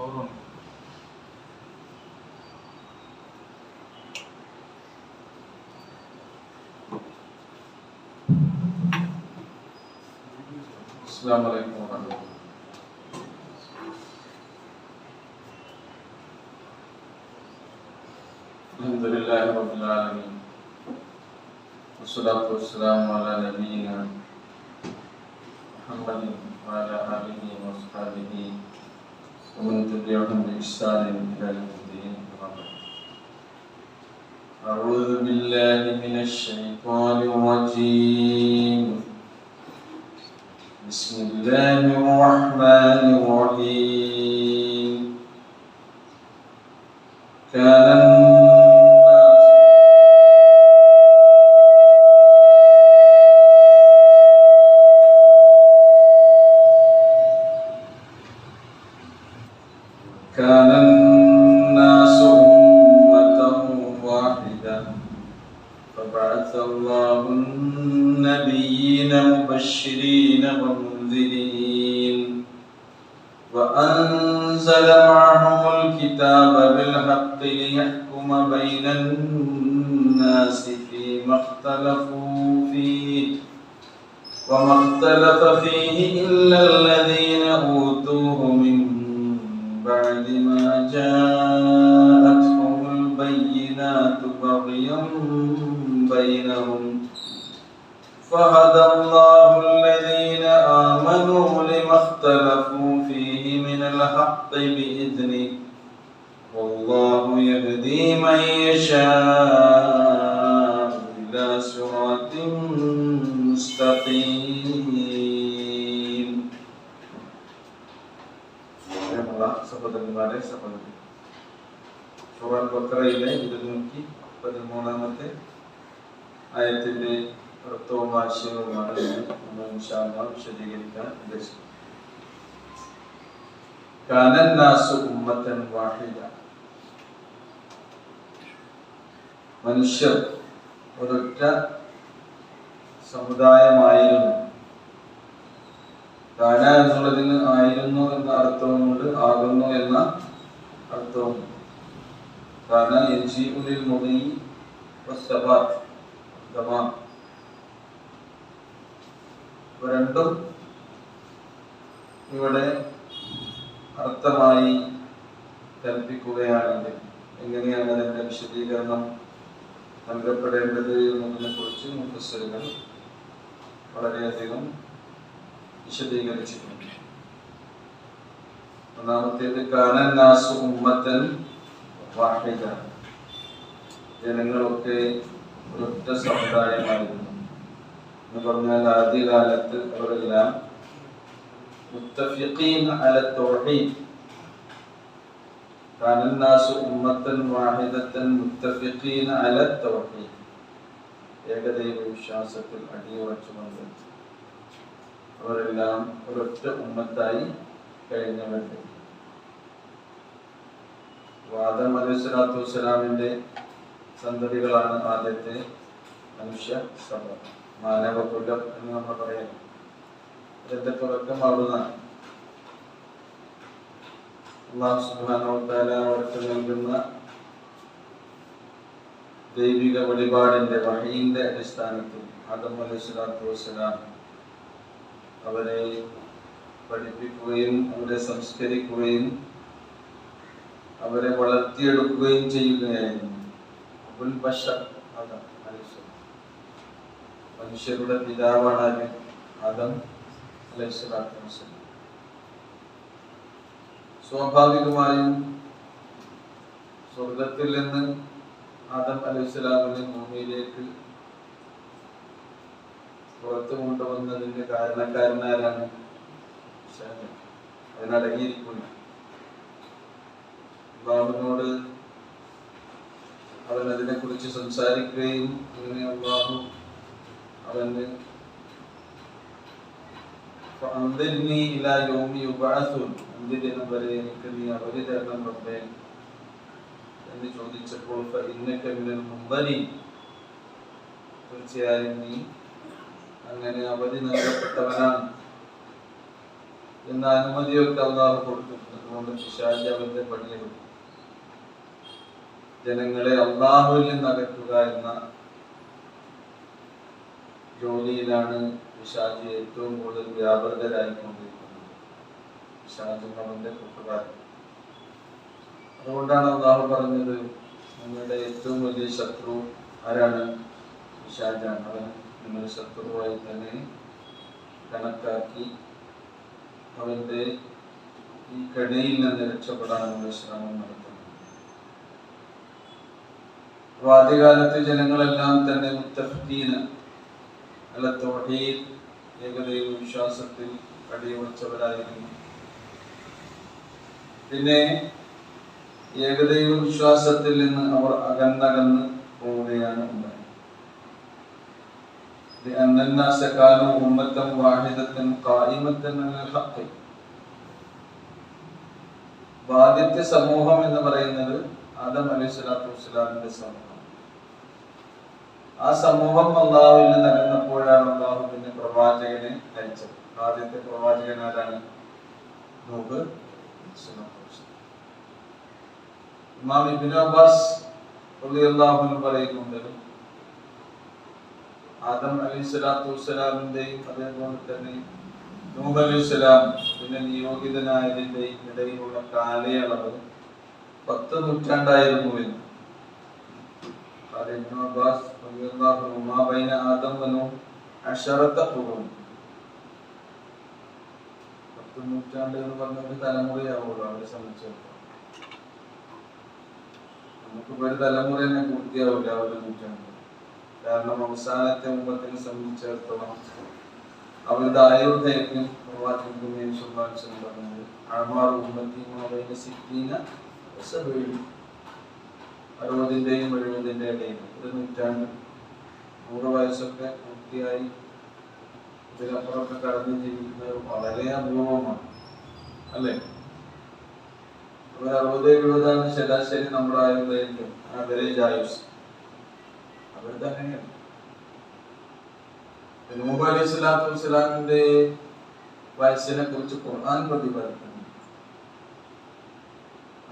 السلام عليكم ورحمة الله. الحمد لله رب العالمين والصلاة والسلام على نبينا محمد وعلى آله وصحبه ومن تبعهم بإحسان إلى يوم الدين. أعوذ بالله من الشيطان الرجيم. بسم الله الرحمن الرحيم. كان الناس أمة واحدة فبعث الله النبيين مبشرين ومنذرين وأنزل معهم الكتاب بالحق ليحكم بين الناس فيما اختلفوا فيه وما اختلف فيه إلا الذين أوتوه من بعد ما جاءتهم البينات بغيا بينهم فهدى الله الذين آمنوا لما اختلفوا فيه من الحق بإذنه والله يهدي من يشاء إلى صراط مستقيم. സഹോദരന്മാരെ സഹോദരി, സൂറ ബഖറയിലെ 213 ആയത്തിന്റെ അർത്ഥവും ആശയവുമാണ് നമ്മൾ ഇൻഷാ അല്ലാഹ് വിശദീകരിക്കാൻ ഉദ്ദേശിക്കുന്നത്. കാന നാസു ഉമ്മത്തൻ വാഹിദ, മനുഷ്യർ ഒരൊറ്റ സമുദായമായിരുന്നു. കാന എന്നുള്ളതിന് ആയിരുന്നു എന്ന അർത്ഥവുമുണ്ട്, ആകുന്നു എന്ന അർത്ഥവും. കാന യജീഉലിൽ മുദി വസ്സബാത്ത് തമാം, രണ്ടും ഇവിടെ അർത്ഥമായി കൽപ്പിക്കുകയാണെങ്കിൽ എങ്ങനെയാണ് അതിന്റെ വിശദീകരണം നൽകപ്പെടേണ്ടത് എന്നതിനെ കുറിച്ച് മുഫസ്സിറുകൾ വളരെയധികം വിശദീകരിച്ചിട്ടുണ്ട്. ഒന്നാമത്തേത് കാന നാസു ഉമ്മത്തൻ വാഹിദ, ജനങ്ങളൊക്കെ ഒരൊറ്റ സമുദായമായിരുന്നു എന്ന് പറഞ്ഞാൽ ആദ്യകാലത്ത് അവരെല്ലാം മുത്തഫിഖീൻ അല തൗഹീദ്. കാന നാസു ഉമ്മത്തൻ വാഹിദത്തൻ മുത്തഫിഖീൻ അല തൗഹീദ്, ഏകദൈവ വിശ്വാസത്തിൽ അടിയുറച്ചുകൊണ്ട് അവരെല്ലാം ഒരൊറ്റ ഉമ്മത്തായി കഴിഞ്ഞവരുണ്ട്. ആദം അലൈഹിസ്സലാത്തു വസ്സലാമിന്റെ സന്തതികളാണ് ആദ്യത്തെ മനുഷ്യ സമൂഹം, മാനവകുലം എന്ന് നമ്മൾ പറയുന്നു. അതിന്റെ തുടക്കം അവിടുന്നാണ്. അല്ലാഹു സുബ്ഹാനഹു വ തആല അവർക്ക് നൽകുന്ന ദൈവിക വെളിപാടിന്റെ വഹീന്റെ അടിസ്ഥാനത്തിൽ ആദം അലൈഹിസ്സലാത്തു വസ്സലാം അവരെ പഠിപ്പിക്കുകയും അവരെ സംസ്കരിക്കുകയും അവരെ വളർത്തിയെടുക്കുകയും ചെയ്യുകയായിരുന്നു. അബുൽ ബശർ ആദം അലൈഹിസ്സലാം, മനുഷ്യരുടെ പിതാവാണ് ആദം അലൈഹിസ്സലാത്തു വസ്സലാം. സ്വാഭാവികമായും സ്വർഗത്തിൽ നിന്ന് ആദം അലൈഹിസ്സലാമിനെ ഭൂമിയിലേക്ക് പുറത്തു കൊണ്ടുവന്നതിന്റെ കാരണക്കാരനാരാണ്? അതിനടങ്ങിയിരിക്കുന്നു. അല്ലാഹുവിനോട് അവൻ അതിനെ കുറിച്ച് സംസാരിക്കുകയും അങ്ങനെ അല്ലാഹു അവന് ഫഅൻദിർനി ഇലാ യൗമി യുബഅസുൻ, അന്ത്യദിനം വരെ എനിക്ക് നീ അവധി തരണം റബ്ബേ എന്ന് ചോദിച്ചപ്പോൾ ഫഇന്നക മിനൽ മുൻദരീൻ, തീർച്ചയായും നീ അങ്ങനെ അവധി നൽകപ്പെട്ടവനാണ് എന്ന അനുമതിയൊക്കെ അള്ളാഹു കൊടുത്തിട്ടുണ്ട്. അതുകൊണ്ട് പിശാച് അവന്റെ പണിയെടുക്കും. ജനങ്ങളെ അള്ളാഹുവിൽ നിന്ന് അകറ്റുക എന്ന ജോലിയിലാണ് പിശാച് ഏറ്റവും കൂടുതൽ വ്യാപൃതരായിക്കൊണ്ടിരിക്കുന്നത്. പിശാചും അവന്റെ കൂട്ടുകാരൻ. അതുകൊണ്ടാണ് അള്ളാഹു പറഞ്ഞത്, നിങ്ങളുടെ ഏറ്റവും വലിയ ശത്രു ആരാണ്? പിശാചാണ്. അവൻ നിങ്ങൾ ശത്രുവായി തന്നെ കണക്കാക്കി അവന്റെ ഈ കെണിയിൽ നിന്ന് രക്ഷപ്പെടാനുള്ള ശ്രമം നടത്തുന്നു. ആദ്യകാലത്ത് ജനങ്ങളെല്ലാം തന്നെ മുത്തഫീന അല തൗഹീദ്, ഏകദൈവ വിശ്വാസത്തിൽ അടിയുറച്ചവരായിരുന്നു. പിന്നെ ഏകദൈവ വിശ്വാസത്തിൽ നിന്ന് അവർ അകന്നകന്ന് പോവുകയാണ് ഉണ്ടായത്. ആദ്യത്തെ സമൂഹം എന്ന് പറയുന്നത് ആദം അലൈഹി സ്വലാത്തു വസ്സലാമിന്റെ സമൂഹം. ആ സമൂഹം അള്ളാഹുവിൽ നിന്ന് അകന്നപ്പോഴാണ് അള്ളാഹു പിന്നെ പ്രവാചകനെ അയച്ചത്. ആദ്യത്തെ പ്രവാചകൻ ആരാണ്? നൂഹ്. ഇമാം ഇബ്നു അബ്ബാസ് റളിയല്ലാഹു അൻഹു പറയുന്നുണ്ട്, ആദം അലൈഹി സ്വലാത്തു വസ്സലാമിന്റെയും അതേപോലെ തന്നെ നൂഹ് അലൈഹി സ്വലാം പിന്നെ നിയോഗിതനായതിന്റെയും ഇടയിലുള്ള കാലയളവ് 10 നൂറ്റാണ്ടായിരുന്നു എന്ന്. ഇബ്നു അബ്ബാസ് റളിയല്ലാഹു അൻഹു മാ ബൈന ആദം വ നൂഹ് 10 ഖുറൂൻ, 10 നൂറ്റാണ്ട് എന്ന് പറഞ്ഞ ഒരു തലമുറയാവുള്ളൂ അവരെ സംബന്ധിച്ചിടത്തോളം. നമുക്കിപ്പോ ഒരു തലമുറ തന്നെ പൂർത്തിയാവില്ല ഒരു നൂറ്റാണ്ട്. കാരണം അവസാനത്തെ ഉമ്മത്തിനെ സംബന്ധിച്ചിടത്തോളം അവരുടെ ആയുർദൈർഘ്യം പ്രവാചകൻ പറഞ്ഞത് അഅ്മാറു ഉമ്മത്തി മാ ബൈന 60 വ 70, 60ന്റെയും 70ന്റെയും ഇടയിൽ ഒരു നൂറ്റാണ്ട്. 100 വയസ്സൊക്കെ പൂർത്തിയായി ഇതിലപ്പുറമൊക്കെ കടന്ന് ജീവിക്കുന്നത് വളരെ അപൂർവമാണ്, അല്ലേ? 60-70 ശരാശരി നമ്മുടെ ആയുർദൈർഘ്യം, ആവറേജ് ആയുസ്. അവരുടെ അങ്ങനെയാണ്. നൂഹ് അലൈഹി സ്വലാത്തു വസ്സലാമിന്റെ വയസ്സിനെ കുറിച്ച് ഖുർആൻ പ്രതിപാദിക്കുന്നു.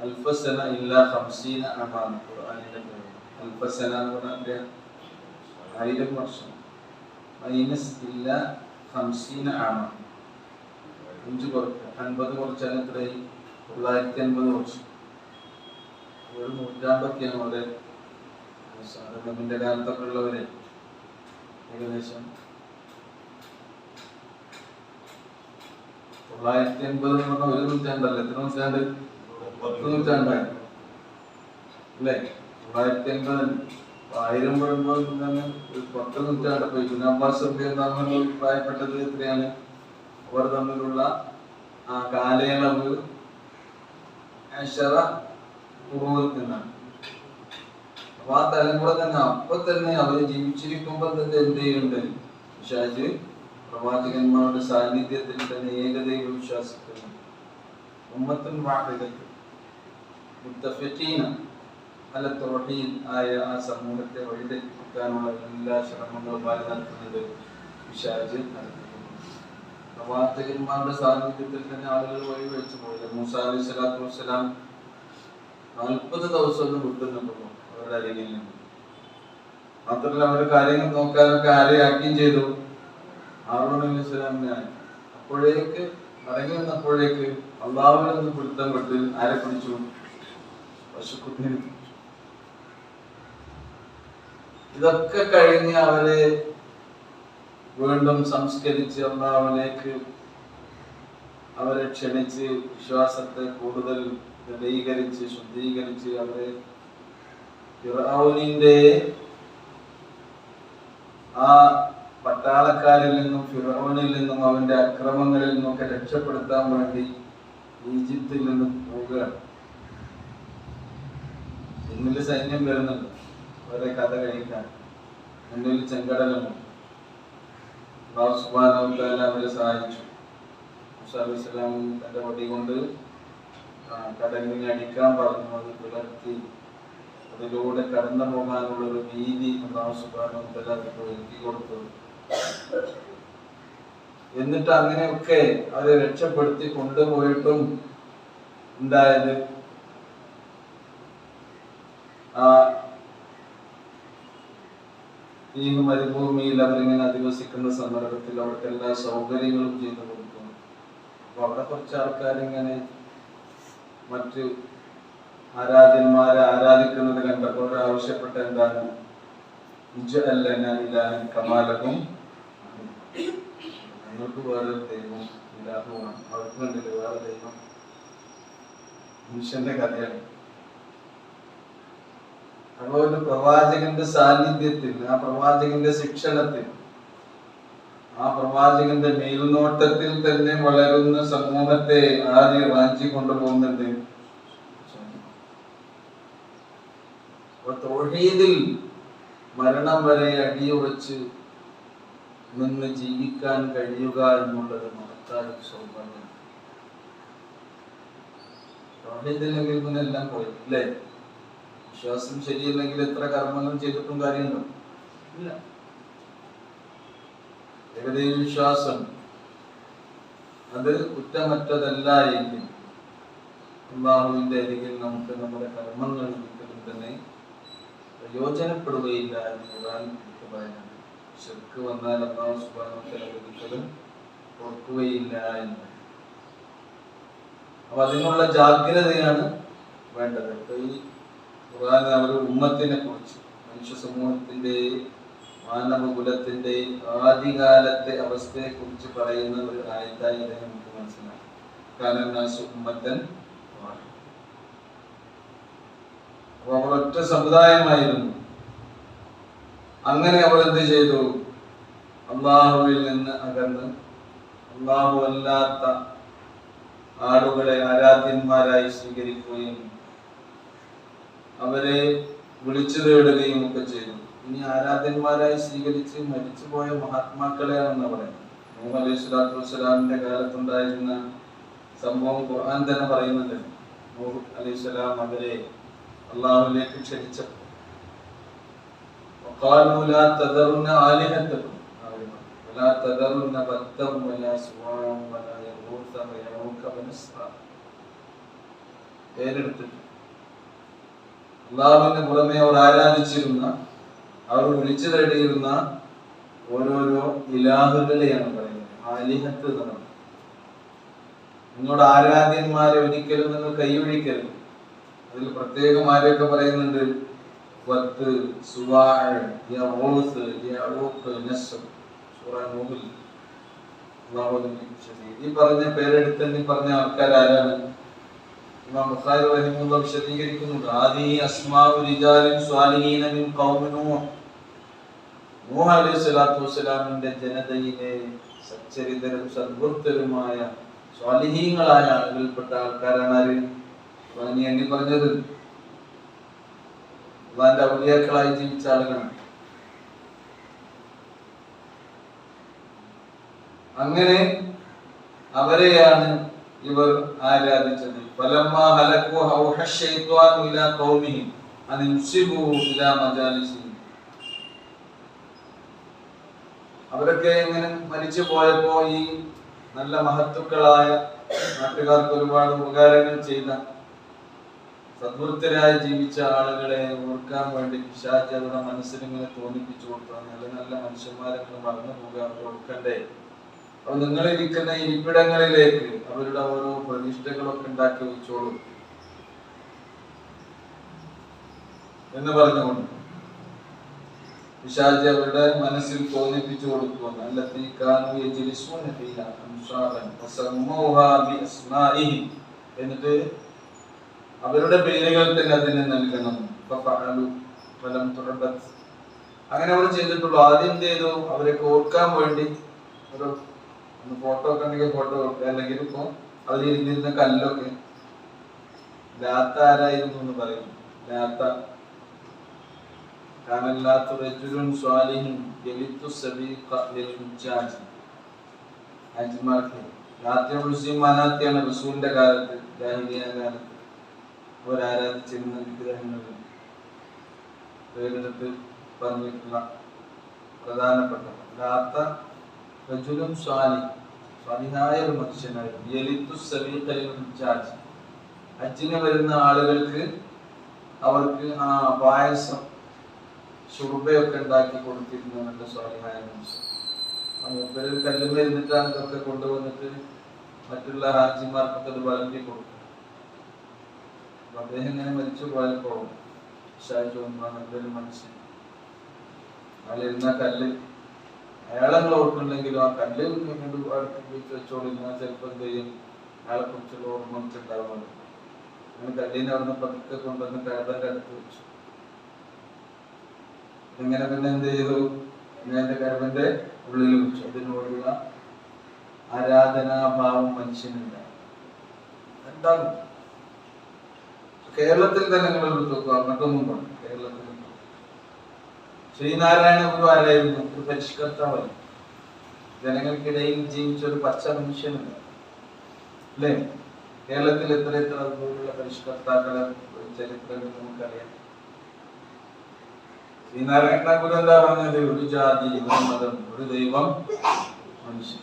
അൽഫസന ഇല്ലാ 50 അമാണ് ഖുർആനിന്റെ പേര്. അൽഫസന എന്ന് പറഞ്ഞാൽ 1000 വർഷം, മൈനസ് ഇല്ലാ 50 ആണ്. 5 കുറയ്ക്കുക, 50 കുറച്ചാൽ എത്രയായി? 950 വർഷം. ഒരു നൂറ്റാണ്ടൊക്കെയാണ് അവിടെ സാധാരണ കാലത്തൊക്കെ ഉള്ളവര് ഏകദേശം 980 എന്ന് പറഞ്ഞാൽ ഒരു നൂറ്റാണ്ടല്ല. എത്ര നൂറ്റാണ്ട്? 10 നൂറ്റാണ്ടായി, അല്ലേ? 980 1000 വരുമ്പോൾ തന്നെ ഒരു 10 നൂറ്റാണ്ട് പോയി. ഇബ്നു അബ്ബാസ് തമ്മിൽ അഭിപ്രായപ്പെട്ടത് എത്രയാണ്? അവർ തമ്മിലുള്ള ആ കാലയളവ് 10 ഖുറൂൻ എന്നാണ്. അപ്പൊ ആ തലമുറ തന്നെ അപ്പൊ തന്നെ അവര് ജീവിച്ചിരിക്കുമ്പോൾ തന്നെ എന്ത് ചെയ്യുന്നുണ്ട്? പിശാച് പ്രവാചകന്മാരുടെ സാന്നിധ്യത്തിൽ തന്നെ ഏകദൈവ വിശ്വാസത്തിൽ ഉമ്മത്തുൻ വാഹിദത്ത് മുത്തഫീന അല തൗഹീദ് ആയ ആ സമൂഹത്തെ വഴിതെറ്റിക്കാനുള്ള എല്ലാ ശ്രമങ്ങളും നടത്തുന്നത് പിശാച് നടത്തുന്നു. പ്രവാചകന്മാരുടെ സാന്നിധ്യത്തിൽ തന്നെ ആളുകൾ വഴിവെച്ചു പോയില്ല. മൂസ അലൈഹി സ്വലാത്തു വസ്സലാം 40 ദിവസം ഒന്ന് വിട്ടുനിൽക്കുന്നു അവരുടെ അരികിൽ നിന്ന്. മാത്രമല്ല അവരുടെ കാര്യങ്ങൾ നോക്കാനൊക്കെ ആരെയാക്കുകയും ചെയ്തു? ഹാറൂൻ അലൈഹി സ്വലാമിനെ. അപ്പോഴേക്ക് മടങ്ങി വന്നപ്പോഴേക്ക് അള്ളാഹുവിൽ നിന്ന് പിടുത്തം വിട്ട് ആരെ പിടിച്ചു? പശുക്കുട്ടിനെ. ഇതൊക്കെ കഴിഞ്ഞ് അവരെ വീണ്ടും സംസ്കരിച്ച് അള്ളാഹുവിലേക്ക് അവരെ ക്ഷണിച്ച് വിശ്വാസത്തെ കൂടുതൽ ദൃഢീകരിച്ച് ശുദ്ധീകരിച്ച് അവരെ ഫിർഔനിന്റെ ആ പട്ടാളക്കാരിൽ നിന്നും ഫിർഔനിൽ നിന്നും അവന്റെ അക്രമങ്ങളിൽ നിന്നൊക്കെ രക്ഷപ്പെടുത്താൻ വേണ്ടി ഈജിപ്തിൽ നിന്നും പോവുകയാണ്. മുന്നിൽ സൈന്യം വരുന്നുണ്ട് അവരെ കഥ കഴിക്കാൻ. മുന്നിൽ ചെങ്കടലുമുണ്ട്. അല്ലാഹു സുബ്ഹാനഹു വ തആല അവരെ സഹായിച്ചു. മൂസ അലൈഹി സ്വലാം തന്റെ വടി കൊണ്ട് കടലിനെ അടിക്കാൻ പറഞ്ഞു. അത് പിളർത്തി അതിലൂടെ കടന്നു പോകാനുള്ള ഒരു വീതി അല്ലാഹു സുബ്ഹാനഹു വ തആല ഒരുക്കി കൊടുത്തു. എന്നിട്ട് അങ്ങനെയൊക്കെ അവരെ രക്ഷപ്പെടുത്തി കൊണ്ടുപോയിട്ടും ഉണ്ടായത് ഈ മരുഭൂമിയിൽ അവരിങ്ങനെ അധിവസിക്കുന്ന സന്ദർഭത്തിൽ അവർക്ക് എല്ലാ സൗകര്യങ്ങളും ചെയ്തു കൊടുക്കും. അപ്പൊ അവിടെ കുറച്ച് ആൾക്കാരിങ്ങനെ മറ്റു ആരാധ്യന്മാരെ ആരാധിക്കുന്നത് കണ്ടപ്പോൾ ആവശ്യപ്പെട്ട എന്താണ്, കമാലക്കും ഞങ്ങൾക്ക് വേറെ ദൈവം ഇല്ലാത്തതാണ്. അവർക്ക് വേണ്ടില്ല വേറെ ദൈവം. മനുഷ്യന്റെ കഥയാണ്. അപ്പൊ ഒരു പ്രവാചകന്റെ സാന്നിധ്യത്തിൽ, ആ പ്രവാചകന്റെ ശിക്ഷണത്തിൽ, ആ പ്രവാചകന്റെ മേൽനോട്ടത്തിൽ തന്നെ വളരുന്ന സമൂഹത്തെ ആദ്യം റാഞ്ചി കൊണ്ടുപോകുന്നുണ്ട്. തൗഹീദിൽ മരണം വരെ അടിയുറച്ച് നിന്ന് ജീവിക്കാൻ കഴിയുക എന്നുള്ളത് മഹത്തായ സൗഭാഗ്യം. തൗഹീദില്ലെങ്കിൽ പിന്നെ എല്ലാം പോയി അല്ലേ? വിശ്വാസം ശരിയല്ലെങ്കിൽ എത്ര കർമ്മങ്ങൾ ചെയ്തിട്ടും കാര്യമുണ്ടോ? ഇല്ല. ഏകദേശ വിശ്വാസം അത് കുറ്റമറ്റതല്ല എങ്കിൽ അല്ലാഹുവിന്റെ അരികിൽ നമുക്ക് നമ്മുടെ കർമ്മങ്ങൾ ഒരിക്കലും തന്നെ പ്രയോജനപ്പെടുകയില്ല എന്ന് ഖുർആൻ പറയുന്നുണ്ട്. ശിർക്ക് വന്നാൽ അല്ലാഹു സുബ്ഹാനഹു വ തആല ഒരിക്കലും ഓർക്കുകയില്ല എന്ന്. അപ്പൊ അതിനുള്ള ജാഗ്രതയാണ് വേണ്ടത്. അപ്പൊ ഈ ഖുർആൻ ഒരു ഉമ്മത്തിനെ കുറിച്ച്, മനുഷ്യ സമൂഹത്തിന്റെ, മാനവകുലത്തിന്റെ ആദ്യകാലത്തെ അവസ്ഥയെ കുറിച്ച് പറയുന്ന ഒരു ആയത്തായി ഇതിനെ നമുക്ക് മനസ്സിലാക്കാം. കാരണം ഉമ്മത്തൻ, അവർ ഒറ്റ സമുദായമായിരുന്നു. അങ്ങനെ അവർ എന്ത് ചെയ്തു? അള്ളാഹുവിൽ നിന്ന് അകന്ന് അള്ളാഹു അല്ലാത്ത ആളുകളെ ആരാധ്യന്മാരായി സ്വീകരിക്കുകയും അവരെ വിളിച്ചു തേടുകയും ഒക്കെ ചെയ്തു. ഇനി ആരാധ്യന്മാരായി സ്വീകരിച്ച് മരിച്ചുപോയ മഹാത്മാക്കളെയാണെന്ന് പറയുന്നത്. നൂഹ് അലൈഹി സ്വലാത്തു വസ്സലാമിന്റെ കാലത്തുണ്ടായിരുന്ന സംഭവം ഖുർആൻ തന്നെ പറയുന്നുണ്ട്. നൂഹ് അലൈഹി സ്വലാം അവരെ അള്ളാഹുവിലേക്ക് ക്ഷണിച്ചപ്പോൾ وقالوا لا تذرن آلهتكم ولا تذرن بدا ولا سواعا ولا يغوث ويعوق ونسرا. പേരെടുത്തിട്ട് അള്ളാഹുവിന്റെ പുറമെ അവർ ആരാധിച്ചിരുന്ന, അവർ വിളിച്ചു തേടിയിരുന്ന ഓരോരോ ഇലാഹുകളെയാണ് പറയുന്നത്. ആലിഹത്ത് എന്നാണ്. നിങ്ങളുടെ ആരാധ്യന്മാരെ ഒരിക്കലും നിങ്ങൾ കൈയൊഴിക്കരുത്. അതിൽ പ്രത്യേകം ആരെയൊക്കെ പറയുന്നുണ്ട്? വത്ത്, സുവാഅ്, യഗൂസ്, യഊഖ്, നസ്ർ. സൂറ നൂഹിൽ അല്ലാഹു ഈ പറഞ്ഞ പേരെടുത്ത് ഈ പറഞ്ഞ ആൾക്കാർ ആരാണ്? ഇമാം ബുഖാരി റഹിമഹുല്ലാഹ് വിശദീകരിക്കുന്നുണ്ട്. ആദി അസ്മാഉ റിജാലിൻ സ്വാലിഹീന മിൻ ഖൗമി നൂഹ്. നൂഹ് അലൈഹി സ്വലാത്തു വസ്സലാമിന്റെ ജനതയിലെ സച്ചരിതരും സദ്വൃത്തരുമായ സ്വാലിഹീങ്ങളായ ആളുകൾപ്പെട്ട ആൾക്കാരാണ് ആര്? എണ്ണി പറഞ്ഞത് അള്ളാന്റെ ഔലിയാക്കളായി ജീവിച്ച ആളുകളാണ്. അങ്ങനെ അവരെയാണ് ഇവർ ആരാധിച്ചത്. ഫലമ്മാ ഹലകു ഔഹ ശൈത്വാനു ഇലാ ഖൗമിഹി അൻ യുസിബു ഇലാ മജാലിസിഹി. അവരൊക്കെ ഇങ്ങനെ മരിച്ചു പോയപ്പോ ഈ നല്ല മഹത്തുക്കളായ, നാട്ടുകാർക്ക് ഒരുപാട് ഉപകാരങ്ങൾ ചെയ്ത, സദ്വൃത്തരായി ജീവിച്ച ആളുകളെ ഓർക്കാൻ വേണ്ടി പിശാച് അവരുടെ മനസ്സിലിങ്ങനെ തോന്നിപ്പിച്ചു കൊടുത്തു. നല്ല നല്ല മനുഷ്യന്മാരെ മറന്നു പോകാൻ ഓർക്കണ്ടേ? അപ്പൊ നിങ്ങളിരിക്കുന്ന ഇരിപ്പിടങ്ങളിലേക്ക് അവരുടെ ഓരോ പ്രതിഷ്ഠകളൊക്കെ ഉണ്ടാക്കി വെച്ചോളൂ എന്ന് പറഞ്ഞുകൊണ്ട് പിശാച് അവരുടെ മനസ്സിൽ തോന്നിപ്പിച്ചു കൊടുത്തു. എന്നിട്ട് അവരുടെ പേരുകൾ തന്നെ അതിന് നൽകണം. അങ്ങനെ അവർ ചെയ്തിട്ടുള്ളൂ. ആദ്യം ചെയ്തു, അവരെ ഓർക്കാൻ വേണ്ടി ഒരു ഫോട്ടോ ഒക്കെ ഉണ്ടെങ്കിൽ ഫോട്ടോ വെക്കുക. അല്ലെങ്കിൽ ഇപ്പൊ അതിലിരുന്നിരുന്ന കല്ലൊക്കെ ലാത്ത ആരായിരുന്നു എന്ന് പറയുന്നു. ലാത്ത റസൂലിന്റെ കാലത്ത്, ജാഹിലിയ്യ കാലത്ത് അവരാരാധിച്ചിരുന്ന വിഗ്രഹങ്ങളിൽ പേരെടുത്ത് പറഞ്ഞിട്ടുള്ള പ്രധാനപ്പെട്ട ലാത്ത റജുലുൻ സ്വാലിഹ്, സ്വാലിഹായ ഒരു മനുഷ്യനായിരുന്നു. യലിത്തു സബീഖൽ ഹജ്ജാജ്, ഹജ്ജിന് വരുന്ന ആളുകൾക്ക് അവർക്ക് പായസം ശുർബയൊക്കെ ഉണ്ടാക്കി കൊടുത്തിരുന്ന നല്ല സ്വാലിഹായ മനുഷ്യൻ. മൂപ്പര് കല്ലുമ്മ ഇരുന്നിട്ടാണ് ഇതൊക്കെ കൊണ്ടുവന്നിട്ട് മറ്റുള്ള ഹാജിമാർക്കൊക്കെ അത് വളർത്തി കൊടുക്കും. അദ്ദേഹം ഇങ്ങനെ മരിച്ചു പോയപ്പോ നല്ലൊരു മനുഷ്യൻ, അയാളിരുന്ന കല്ല് അയാളെ ഓർക്കുന്നുണ്ടെങ്കിലും ആ കല്ല് അടുത്ത് വെച്ചോളിരുന്ന ചിലപ്പോൾ എന്ത് ചെയ്യും, അയാളെ കുറിച്ചുള്ള ഓർമ്മ ഉണ്ടാവുമല്ലോ. അങ്ങനെ കല്ലിനെ അവിടുന്ന് പതുക്കെ കൊണ്ടുവന്ന് കഴവന്റെ അടുത്ത് വെച്ചു. ഇങ്ങനെ പിന്നെ എന്ത് ചെയ്തു, ഇങ്ങനെ കഴവന്റെ ഉള്ളിൽ വെച്ചു. അതിനോടുള്ള ആരാധനാഭാവം മനുഷ്യനില്ല. എന്താണ് കേരളത്തിൽ തന്നെ നിങ്ങൾ എടുത്തു, അങ്ങോട്ടൊന്നും കേരളത്തിൽ ശ്രീനാരായണ ഗുരു ആരായിരുന്നു? ഒരു പരിഷ്കർത്താവായി, ജനങ്ങൾക്കിടയിൽ ജീവിച്ച ഒരു പച്ച മനുഷ്യനുണ്ട് അല്ലേ? കേരളത്തിൽ എത്ര അതുപോലുള്ള പരിഷ്കർത്താക്കളെ ചരിത്രങ്ങൾ നമുക്കറിയാം. ശ്രീനാരായണ ഗുരു എന്താ പറഞ്ഞത്? ഒരു ജാതി, ഒരു മതം, ഒരു ദൈവം, മനുഷ്യൻ.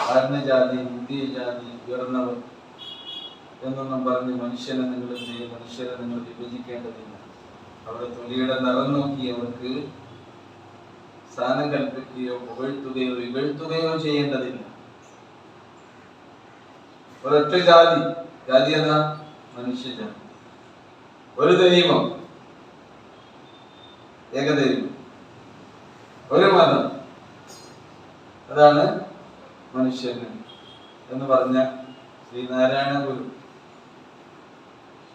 താഴ്ന്ന ജാതി, മുന്തിയ ജാതി, ഉയർന്നവർ എന്നൊന്നും പറഞ്ഞ് മനുഷ്യനെ നിങ്ങൾ വിഭജിക്കേണ്ടതില്ല. അവരുടെ തൊലിയുടെ നിറം നോക്കി അവർക്ക് സ്ഥാനം കൽപ്പിക്കുകയോ പുകഴ്ത്തുകയോ ഇകഴ്ത്തുകയോ ചെയ്യേണ്ടതില്ല. ഒരൊറ്റ ജാതി, ജാതി ഏതാ? മനുഷ്യജാതി. ഒരു ദൈവം, ഏകദൈവം. ഒരു മതം, അതാണ് മനുഷ്യന് എന്ന് പറഞ്ഞ ശ്രീനാരായണ ഗുരു.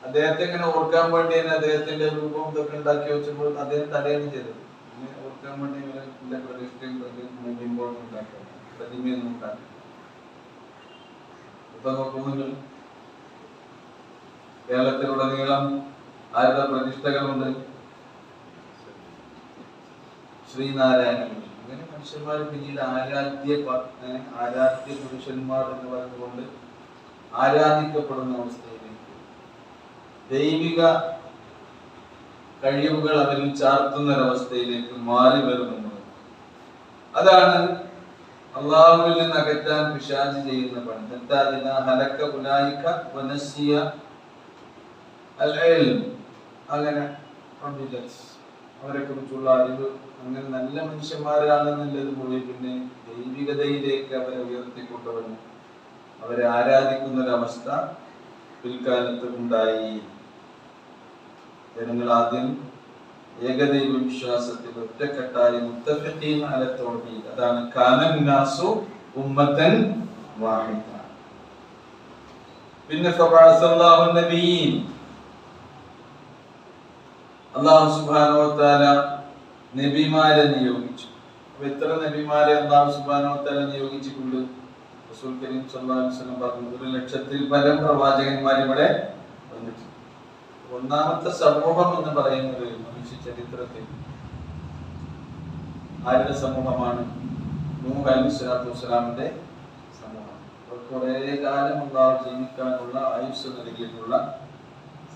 അദ്ദേഹത്തെ ഇങ്ങനെ ഓർക്കാൻ വേണ്ടി തന്നെ അദ്ദേഹത്തിന്റെ രൂപം ഇതൊക്കെ ഉണ്ടാക്കി വെച്ചപ്പോൾ അദ്ദേഹം തടയാണ് ചെയ്തത്. ഓർക്കാൻ വേണ്ടി പ്രതിമയൊന്നും ഉണ്ടാക്കി. ഇപ്പൊ നോക്കുമെങ്കിൽ കേരളത്തിലുടനീളം ആരുടെ പ്രതിഷ്ഠകളുണ്ട്? ശ്രീനാരായണ ഗുരു. അങ്ങനെ മനുഷ്യന്മാർ പിന്നീട് ആരാധ്യ പുരുഷന്മാർ എന്ന് പറഞ്ഞുകൊണ്ട് ആരാധിക്കപ്പെടുന്ന അവസ്ഥയിലേക്ക്, ദൈവിക കഴിവുകൾ അവരിൽ ചാർത്തുന്ന ഒരവസ്ഥയിലേക്ക് മാറി വരുന്നത്. അതാണ് അള്ളാഹുവിൽ നിന്ന് അകറ്റാൻ പിശാച് ചെയ്യുന്ന പണി. അങ്ങനെ അവരെ കുറിച്ചുള്ള അറിവ്, അങ്ങനെ നല്ല മനുഷ്യന്മാരാണെന്നുള്ളത് പോയി പിന്നെ ദൈവികതയിലേക്ക് അവരെ ഉയർത്തിക്കൊണ്ടുവന്നു അവരെ ആരാധിക്കുന്ന ഒരവസ്ഥ പിൽക്കാലത്ത് ഉണ്ടായി. ജനങ്ങൾ ആദ്യം ഏകദൈവ വിശ്വാസത്തിൽ ഒറ്റക്കെട്ടായി മുത്തഫഖീൻ അല തൗഹീദ്, അതാണ് കാനൻ നാസു ഉമ്മത്തൻ വാഹിദ. പിന്നെ ഫബഅസല്ലാഹു നബിയീൻ, അല്ലാഹു സുബ്ഹാനഹു വ തആല നബിമാരെ നിയോഗിച്ചു. എത്ര നബിമാരെ അല്ലാഹു സുബ്ഹാനഹു വ തആല നിയോഗിച്ചിട്ടുണ്ട്? റസൂൽ കരീം സല്ലല്ലാഹു അലൈഹി വസല്ലം പറഞ്ഞു, 1,00,000-ൽ പരം പ്രവാചകന്മാർ ഇവിടെ വന്നിട്ടുണ്ട്. ഒന്നാമത്തെ സമൂഹം എന്ന് പറയുന്നത് മനുഷ്യ ചരിത്രത്തിൽ ആരുടെ സമൂഹമാണ്? നൂഹ് അലൈഹിസ്സലാത്തു വസ്സലാമിന്റെ സമൂഹം. അവർക്ക് കുറേ കാലം അല്ലാഹു ജീവിക്കാനുള്ള ആയുസ് നൽകിയിട്ടുള്ള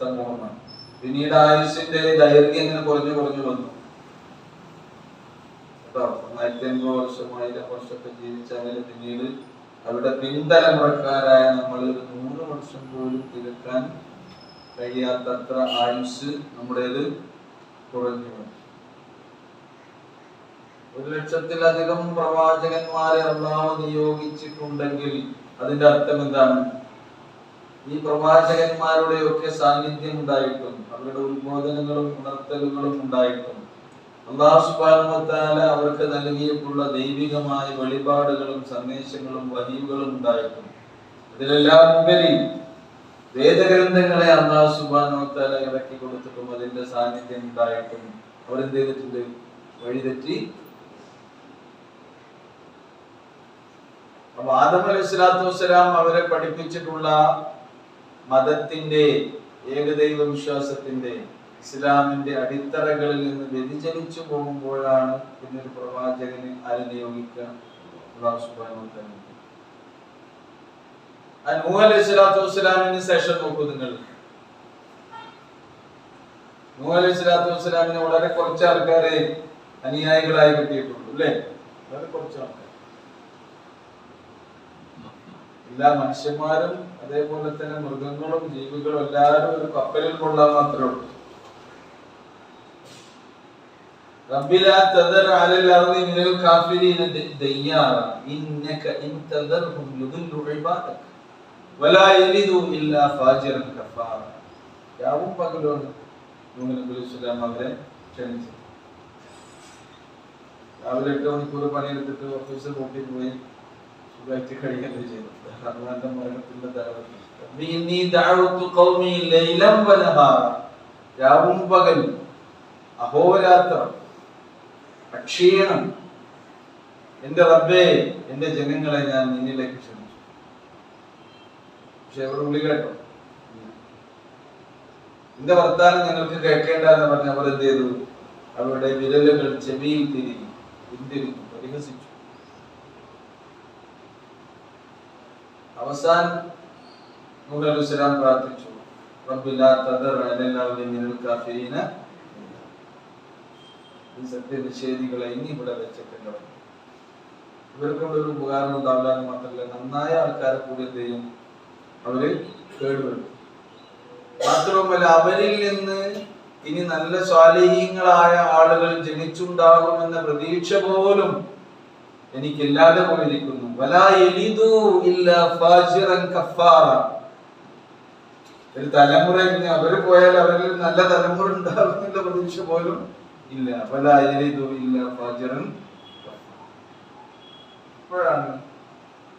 സമൂഹമാണ്. പിന്നീട് ആയുസിന്റെ ദൈർഘ്യം ഇങ്ങനെ കുറഞ്ഞു വന്നു. 950 വർഷം 1000 വർഷമൊക്കെ ജീവിച്ചാൽ പിന്നീട് അവരുടെ പിൻതലമുറക്കാരായ നമ്മൾ 100 വർഷം പോലും തികക്കാൻ കഴിയാത്തത്ര ആയുസ് നമ്മുടേത് കുറഞ്ഞു. 1,00,000-ലധികം പ്രവാചകന്മാരെ അല്ലാഹു നിയോഗിച്ചിട്ടുണ്ടെങ്കിൽ അതിന്റെ അർത്ഥം എന്താണ്? ഈ പ്രവാചകന്മാരുടെ ഒക്കെ സാന്നിധ്യം ഉണ്ടായിട്ടും അവരുടെ ഉത്ബോധനങ്ങളും ഉണർത്തലുകളും ഉണ്ടായിട്ടും അല്ലാഹു സുബ്ഹാനഹു വ തആല അവർക്ക് നൽകിയിട്ടുള്ള ദൈവികമായ വെളിപാടുകളും സന്ദേശങ്ങളും വഹിയുകളും ഉണ്ടായിട്ടും ഇതിലെല്ലാം ഉപരി വേദഗ്രന്ഥങ്ങളെ അല്ലാഹു സുബ്ഹാനഹു വ തആല ഇറക്കി കൊടുത്തിട്ടും അതിന്റെ സാന്നിധ്യം ഉണ്ടായിട്ടും അവരെന്ത് ചെയ്തിട്ടുണ്ട്? വഴിതെറ്റി. അപ്പൊ ആദം അലൈഹിസ്സലാത്തു വസ്സലാം അവരെ പഠിപ്പിച്ചിട്ടുള്ള മതത്തിന്റെ, ഏകദൈവ വിശ്വാസത്തിന്റെ, ഇസ്ലാമിന്റെ അടിത്തറകളിൽ നിന്ന് വ്യതിചലിച്ചു പോകുമ്പോഴാണ് പിന്നൊരു പ്രവാചകന് ആരെ നിയോഗിക്കുക? അല്ലാഹു സുബ്ഹാനഹു വ തആല. നൂഹ് അലൈഹിസ്സലാത്തു വസ്സലാമിന് ശേഷം നോക്കൂ നിങ്ങൾ. നൂഹ് അലൈഹിസ്സലാത്തു വസ്സലാമിന് വളരെ കുറച്ച് ആൾക്കാരെ അനുയായികളായി കിട്ടിയിട്ടുള്ളൂ അല്ലേ? വളരെ കുറച്ച് ആൾക്കാർ. എല്ലാ മനുഷ്യന്മാരും അതേപോലെ തന്നെ മൃഗങ്ങളും ജീവികളും എല്ലാവരും ഒരു കപ്പലിൽ കൊള്ളാൻ മാത്രമേ ഉള്ളൂ. ربي لا تذر على الأرض من الكافرين ديارا إنك إن تذرهم يضلوا عبادك ولا يلدوا إلا فاجرا كفارا. രാവും പകലും നൂഹ് നബി അലൈഹിസ്സലാം അവരെ ക്ഷണിച്ചു. രാവിലെ 8 മണിക്കൂർ പണിയെടുത്തിട്ട് ഓഫീസിൽ കൂട്ടി പോയി സുഖമായിട്ട് കഴിയുകയും ചെയ്തു. റഹ്മാന്റെ മരണത്തിന്റെ രാവും പകലും അഹോരാത്രം അക്ഷീണം എന്റെ റബ്ബേ എന്റെ ജനങ്ങളെ ഞാൻ നിന്നിലേക്ക് ക്ഷണിച്ചു. പക്ഷെ അവർ വിളി കേട്ടോ? എന്റെ വർത്താനം ഞങ്ങൾക്ക് കേൾക്കേണ്ടെന്ന് പറഞ്ഞ് അവർ എന്ത് ചെയ്തു? അവരുടെ വിരലുകൾ ചെവിയിൽ തിരിഞ്ഞു, പിന്തിരിഞ്ഞു, പരിഹസിച്ചു. അവസാനം നൂഹ് അലൈഹിസ്സലാം പ്രാർത്ഥിച്ചു, റബ്ബി ലാ തദർ അലൽ അർളി മിനൽ കാഫിരീന. ഈ സത്യനിഷേധികളെ ഇനി ഇവിടെ വെച്ചിട്ടില്ല. ഇവർക്കൊണ്ടൊരു ഉപകാരം ഉണ്ടാവില്ല എന്ന് മാത്രമല്ല, നന്നായ ആൾക്കാരെ കൂടി എന്ത് ചെയ്യും? അവര് കേടുവരും. മാത്രവുമല്ല, അവരിൽ നിന്ന് ഇനി നല്ല സ്വാലിഹീങ്ങളായ ആളുകൾ ജനിച്ചുണ്ടാകുമെന്ന പ്രതീക്ഷ പോലും എനിക്കില്ലാതെ പോയിരിക്കുന്നു. വലാ യലിദു ഇല്ലാ ഫാജിറൻ കഫാറ. ഒരു തലമുറ ഇനി അവര് പോയാൽ അവരിൽ നല്ല തലമുറ ഉണ്ടാകുമെന്നുള്ള പ്രതീക്ഷ പോലും ഇല്ല. വലാ യലിദു ഇല്ലാ ഫാജിറൻ കഫാറ. ഇപ്പോഴാണ്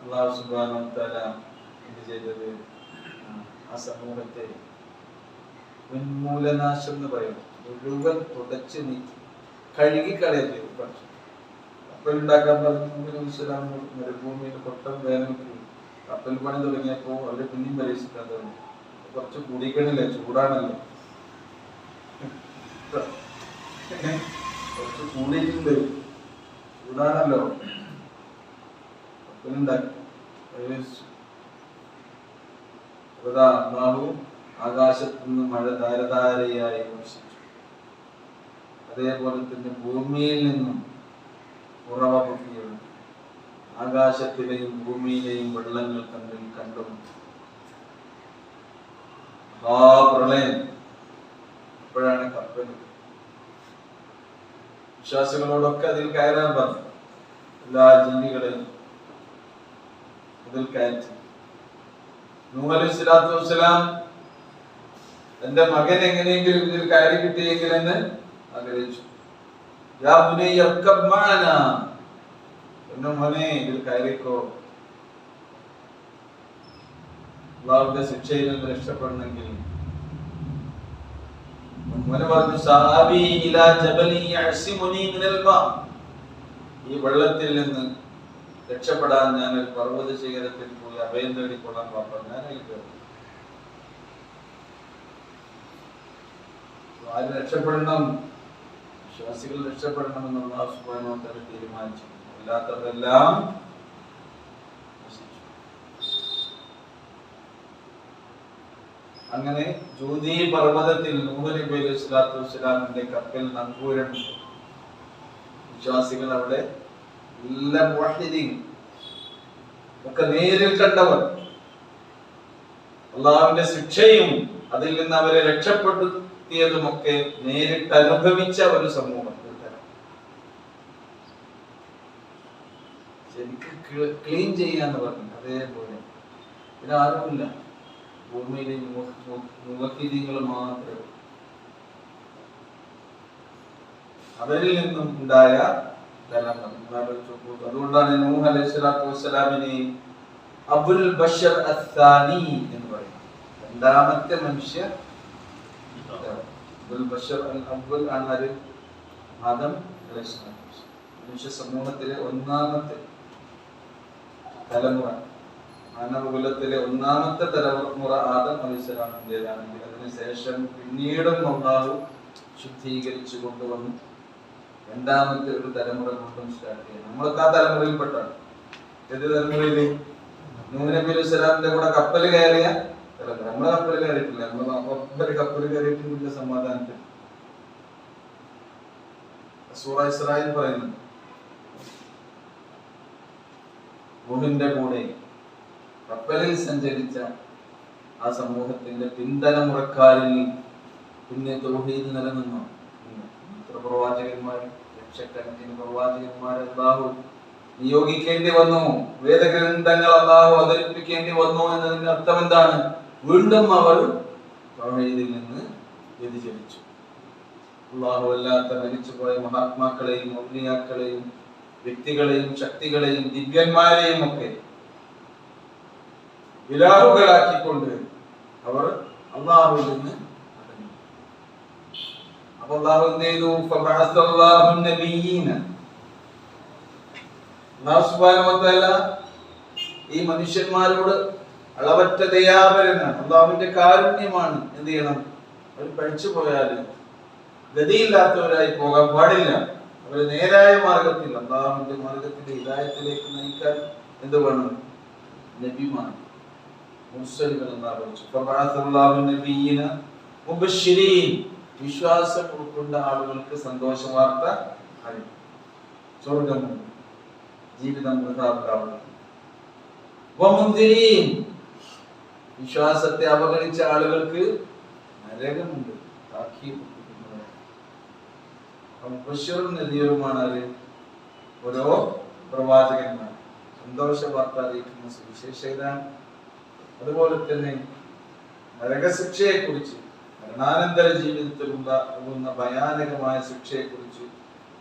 അല്ലാഹു സുബ്ഹാനഹു വ തആല എന്ത് ചെയ്തത്? ആ സമൂഹത്തെ ഉന്മൂലനാശം എന്ന് പറയുന്നു, മുഴുവൻ തുടച്ച് നീക്കി കഴുകിക്കളയുക ചെയ്തു. കപ്പലുണ്ടാക്കാൻ പറഞ്ഞു മരുഭൂമിയിൽ കൊട്ടം വേനൽക്ക് കപ്പൽ പണി തുടങ്ങിയപ്പോ അവര് പിന്നെയും പരീക്ഷിക്കാൻ തുടങ്ങി. കുറച്ച് കൂടിക്കണില്ലേ, ചൂടാണല്ലോ, കുറച്ച് കൂടിയിട്ടുണ്ട്, ചൂടാണല്ലോ, കപ്പലുണ്ടാക്കി പരീക്ഷിച്ചു. അള്ളാഹു ആകാശത്തു നിന്ന് മഴ ധാരധാരയായി വർഷിച്ചു. അതേപോലെ തന്നെ ഭൂമിയിൽ നിന്നും ഉറവ പൊട്ടിയുണ്ട്. ആകാശത്തിലെയും ഭൂമിയിലെയും വെള്ളങ്ങൾ തമ്മിൽ കണ്ടുമുട്ടി. ആ പ്രളയം. ഇപ്പോഴാണ് കപ്പൽ. വിശ്വാസികളോടൊക്കെ അതിൽ കയറാൻ പറഞ്ഞു. എല്ലാ ജീവികളെയും അതിൽ കയറ്റി. നൂഹ് അലൈഹിസ്സലാത്തു വസ്സലാം തന്റെ മകൻ എങ്ങനെയെങ്കിലും ഇതിൽ കയറി കിട്ടിയെങ്കിൽ എന്ന് ആഗ്രഹിച്ചു. യാ ബുനയ്യ ഇർകബ് മഅനാ, എന്റെ മോനെ ഇതിൽ കയറിക്കോ, അല്ലാഹുവിന്റെ ശിക്ഷയിൽ നിന്ന് രക്ഷപ്പെടണമെങ്കിൽ. മോനെ പറഞ്ഞു, സആബി ഇലാ ജബലി യഅസിമുനി മിനൽ മാ, ഈ വെള്ളത്തിൽ നിന്ന് രക്ഷപ്പെടാൻ ഞാൻ ഒരു പർവ്വത ശിഖരത്തിൽ പോയി അഭയം തേടിക്കൊള്ളാൻ പറഞ്ഞു. ഞാൻ ആര് രക്ഷപ്പെടണം? വിശ്വാസികൾ രക്ഷപ്പെടണമെന്ന് അല്ലാഹു സുബ്ഹാനഹു വ തആല തീരുമാനിച്ചു. അല്ലാത്തതെല്ലാം നശിച്ചു. അങ്ങനെ ജൂദി പർവ്വതത്തിൽ നൂഹ് നബി അലൈഹിസ്സലാത്തു വസ്സലാമിന്റെ കപ്പൽ നങ്കൂരം. വിശ്വാസികൾ അവിടെ എല്ലാം മുവഹ്ഹിദീൻ ഒക്കെ നേരിൽ കണ്ടവർ, അല്ലാഹുവിന്റെ ശിക്ഷയും അതിൽ നിന്ന് അവരെ രക്ഷപ്പെടുത്തിയതുമൊക്കെ നേരിട്ട് അനുഭവിച്ച ഒരു സമൂഹം. ശരിക്ക് ക്ലീൻ ചെയ്യാന്ന് പറഞ്ഞു. അതേപോലെ പിന്നെ ആരുമില്ല, ഭൂമിയിലെ മുവഹ്ഹിദീങ്ങൾ മാത്രമേ. അവരിൽ നിന്നും ഉണ്ടായ തലങ്ങൾ. അതുകൊണ്ടാണ് നൂഹ് അലൈഹിസ്സലാത്തു വസ്സലാമിനെ അബുൽ ബശർ അസ്സാനി എന്ന് പറയുന്നത്. രണ്ടാമത്തെ മനുഷ്യ. അബുൽ ബശർ അൽ അവ്വൽ ആണ് ആര്? ആദം അലൈഹിസ്സലാം. മനുഷ്യ സമൂഹത്തിലെ ഒന്നാമത്തെ തലമുറ, മാനവകുലത്തിലെ ഒന്നാമത്തെ തലമുറ ആദം അലൈഹിസ്സലാമിന്റേതാണെങ്കിൽ അതിനുശേഷം പിന്നീടും അല്ലാഹു ശുദ്ധീകരിച്ചു കൊണ്ടുവന്നു രണ്ടാമത്തെ ഒരു തലമുറ കൊണ്ടും സ്റ്റാർട്ട് ചെയ്യാം. നമ്മളൊക്കെ ആ തലമുറയിൽപ്പെട്ടാണ്. ഏത് തലമുറയില്? നൂഹ് നബി അലൈഹിസ്സലാമിന്റെ കൂടെ കപ്പൽ കയറിയ തലമുറ. നമ്മളെ കപ്പൽ കയറിയിട്ടില്ല. നമ്മളെ കപ്പൽ കയറിയിട്ടില്ല. സമാധാനത്തിൽ സൂറ ഇസ്രായേൽ പറയുന്നു, നൂഹിന്റെ കൂടെ കപ്പലിൽ സഞ്ചരിച്ച ആ സമൂഹത്തിന്റെ പിന്തലമുറക്കാരിൽ പിന്നെ തൗഹീദ് നിലനിന്നു. എത്ര പ്രവാചകന്മാർ, ലക്ഷക്കണക്കിന് പ്രവാചകന്മാർ അല്ലാഹു നിയോഗിക്കേണ്ടി വന്നു, വേദഗ്രന്ഥങ്ങൾ അല്ലാഹു അവതരിപ്പിക്കേണ്ടി വന്നു എന്നതിന്റെ അർത്ഥം എന്താണ്? വീണ്ടും അവർ തൗഹീദിൽ നിന്ന് വ്യതിചലിച്ചു. അല്ലാഹു അല്ലാത്ത മരിച്ചുപോയ മഹാത്മാക്കളെയും ഔലിയാക്കളെയും വ്യക്തികളെയും ശക്തികളെയും ദിവ്യന്മാരെയും ഒക്കെ ഇലാഹുകളാക്കിക്കൊണ്ട് അവർ അല്ലാഹുവിൽ നിന്ന് അകന്നു. അപ്പോൾ അല്ലാഹു എന്ത് ചെയ്തു? ഫബഅസല്ലാഹു നബിയ്യീന. അല്ലാഹു സുബ്ഹാനഹു വ തആല ഈ മനുഷ്യന്മാരോട് അളവറ്റ ദയാപരനാണ്, അല്ലാഹുവിന്റെ കാരുണ്യമാണ്. എന്ത് ചെയ്യണം? അവർ പഴിച്ചു പോയാൽ ഗതിയില്ലാത്തവരായി പോകാൻ പാടില്ല. അവർ നേരായ മാർഗത്തിൽ, അല്ലാഹുവിന്റെ മാർഗത്തിന്റെ ഹിദായത്തിലേക്ക് നയിക്കാൻ എന്ത് വേണം? നബിമാർ, മുർസലുകൾ എന്നാണ് വിളിച്ചു. ഫബഅസല്ലാഹു നബിയ്യീന മുബശ്ശിരീൻ, വിശ്വാസം ഉൾക്കൊണ്ട ആളുകൾക്ക് സന്തോഷ വാർത്ത അറിയിക്കും. സ്വർഗ്ഗമുണ്ട്, ജീവിതം വൃഥാവില്ല. വമുൻദിരീൻ, വിശ്വാസത്തെ അവഗണിച്ച ആളുകൾക്ക് നരകമുണ്ട്, താക്കീത്. മുബശ്ശിറും നദീറുമാണ് ആര്? ഓരോ പ്രവാചകന്മാർ സന്തോഷ വാർത്ത അറിയിക്കുന്ന സുവിശേഷകരാണ്. അതുപോലെ തന്നെ നരകശിക്ഷയെ കുറിച്ച്, മരണാനന്തര ജീവിതത്തിൽ ഉണ്ടാകുന്ന ഭയാനകമായ ശിക്ഷയെ കുറിച്ച്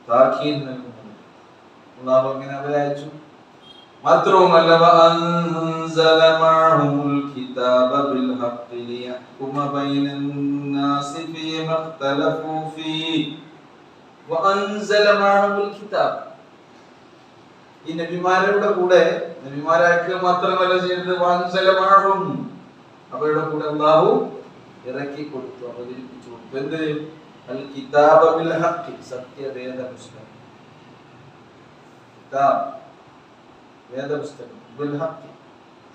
താക്കീത് നൽകുന്നത്. അല്ലാഹു അങ്ങനെ അവരെ അയച്ചു. മാത്രവുമല്ല വഅൻസല മഅഹുൽ കിതാബ ബിൽ ഹഖ് ലിയഹ്കുമ ബൈനൻ നാസി ഫീമാ ഇഖ്തലഫൂ ഫീഹി വഅൻസല മഅഹുൽ കിതാബ്. ഈ നബിമാരുടെ കൂടെ, നബിമാരാക്കുക മാത്രമല്ല ചെയ്തത്, വഅൻസല മഅഹും, അവരുടെ കൂടെ അല്ലാഹു ഇറക്കി കൊടുത്തു, അവതരിപ്പിച്ചു കൊടുത്തു. എന്ത്? അൽ കിതാബ ബിൽ ഹഖ്, സത്യവേദ പുസ്തകം. കിതാബ് വേദപുസ്തകം, ബിൽ ഹഖ്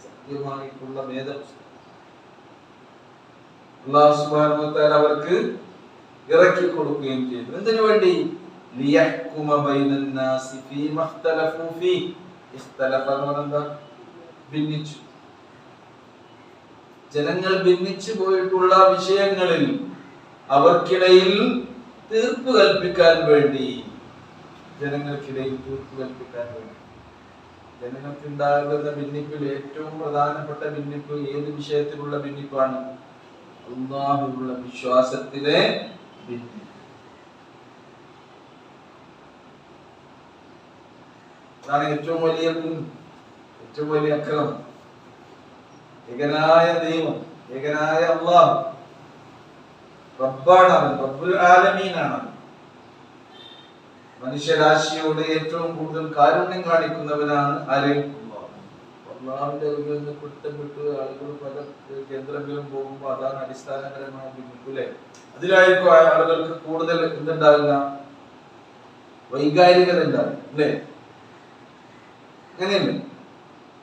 സത്യമായിട്ടുള്ള വേദപുസ്തകം അല്ലാഹു സുബ്ഹാനഹു വ തആല അവർക്ക് ഇറക്കി കൊടുക്കുകയും ചെയ്തു. എന്തിനു വേണ്ടി? ലിയഹ്കുമ ബൈനൻ നാസി ഫീമാ ഇഖ്തലഫൂ ഫീഹി. ഇഖ്തലഫ എന്ന് ഭിന്നിച്ചു, ജനങ്ങൾ ഭിന്നിച്ചു പോയിട്ടുള്ള വിഷയങ്ങളിൽ അവർക്കിടയിൽ തീർപ്പ് കൽപ്പിക്കാൻ വേണ്ടി, ജനങ്ങൾക്കിടയിൽ തീർപ്പ് കൽപ്പിക്കാൻ വേണ്ടി. ജനങ്ങൾക്കുണ്ടാകുന്ന ഭിന്നിപ്പിൽ ഏറ്റവും പ്രധാനപ്പെട്ട ഭിന്നിപ്പ് ഏത് വിഷയത്തിലുള്ള ഭിന്നിപ്പാണ്? അല്ലാഹുവിലുള്ള വിശ്വാസത്തിലെ ഭിന്നിപ്പ്. അതാണ് ഏറ്റവും വലിയ ഏറ്റവും വലിയ അക്രമം. ഏകനായ ദൈവം, ഏകനായ അല്ലാഹ് റബ്ബാണ്, അവൻ റബ്ബുൽ ആലമീനാണ്. മനുഷ്യരാശിയോട് ഏറ്റവും കൂടുതൽ കാരുണ്യം കാണിക്കുന്നവനാണ് ആര്? അല്ലാഹുവിന്റെ അരികിൽ നിന്ന് പൊരുത്തപ്പെട്ട് ആളുകൾ പല കേന്ദ്രങ്ങളിലും പോകുമ്പോൾ അതാണ് അടിസ്ഥാനപരമായ ഭിന്നിപ്പില്ലേ. അതിലായിരിക്കും ആളുകൾക്ക് കൂടുതൽ എന്തുണ്ടാവില്ല? വൈകാരികത ഉണ്ടാവും അല്ലേ? അങ്ങനെയല്ലേ?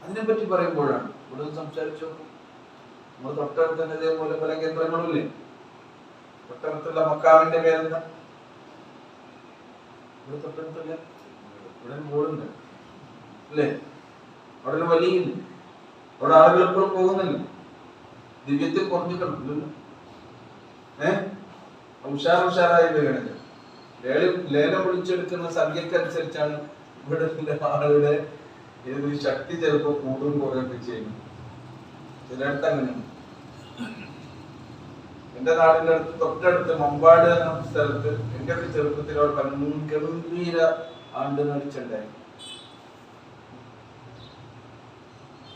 അതിനെപ്പറ്റി പറയുമ്പോഴാണ് ഇവിടെ സംസാരിച്ചു. നമ്മൾ തൊട്ടടുത്ത് തന്നെ ഇതേപോലെ പല കേന്ദ്രങ്ങളും ഇല്ലേ? തൊട്ടടുത്തുള്ള മക്കാമിന്റെ പേരെന്താ? ഇവിടെ തൊട്ടടുത്തില്ല, ഇവിടെ ബോർഡുണ്ട് അല്ലേ? അവിടെ ഒരു വലിയുണ്ട്, അവിടെ ആളുകൾ എപ്പോഴും പോകുന്നില്ല. ദിവ്യത്തിൽ കുറഞ്ഞിട്ടുണ്ടല്ലോ. ഉഷാറായി വരികയാണ്. ലേലം വിളിച്ചെടുക്കുന്ന സംഖ്യക്കനുസരിച്ചാണ് ഇവിടെ ആളുടെ ഏത് ശക്തി ചിലപ്പോൾ കൂടും കുറയൊക്കെ ചെയ്യുന്നു. ചിലയിടത്ത് അങ്ങനെയാണ്. എന്റെ നാടിന്റെ അടുത്ത് തൊട്ടടുത്ത് മമ്പാട് എന്ന സ്ഥലത്ത് എന്റെ ഒക്കെ ചെറുപ്പത്തിൽ ഗംഭീര ആണ്ട് നേർച്ചയുണ്ടായി.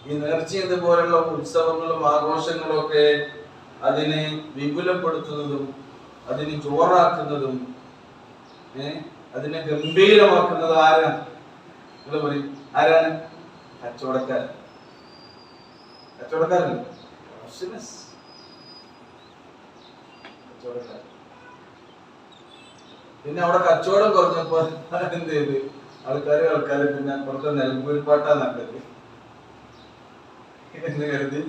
ഈ നേർച്ച ഇതുപോലുള്ള ഉത്സവങ്ങളും ആഘോഷങ്ങളും ഒക്കെ അതിനെ വിപുലപ്പെടുത്തുന്നതും അതിനെ ജോറാക്കുന്നതും അതിനെ ഗംഭീരമാക്കുന്നത് ആരാണ്? നിങ്ങൾ പറയും, ആരാണ്? കച്ചവടക്കാരൻ. കച്ചവടക്കാരൻ പിന്നെ അവിടെ കച്ചവടം കുറഞ്ഞപ്പോ എന്ത് ചെയ്ത് ആൾക്കാര് പിന്നെ കുറച്ച് നെൽമ്പൂരിപ്പാട്ടാ നട്ടത് എന്ന് കരുതി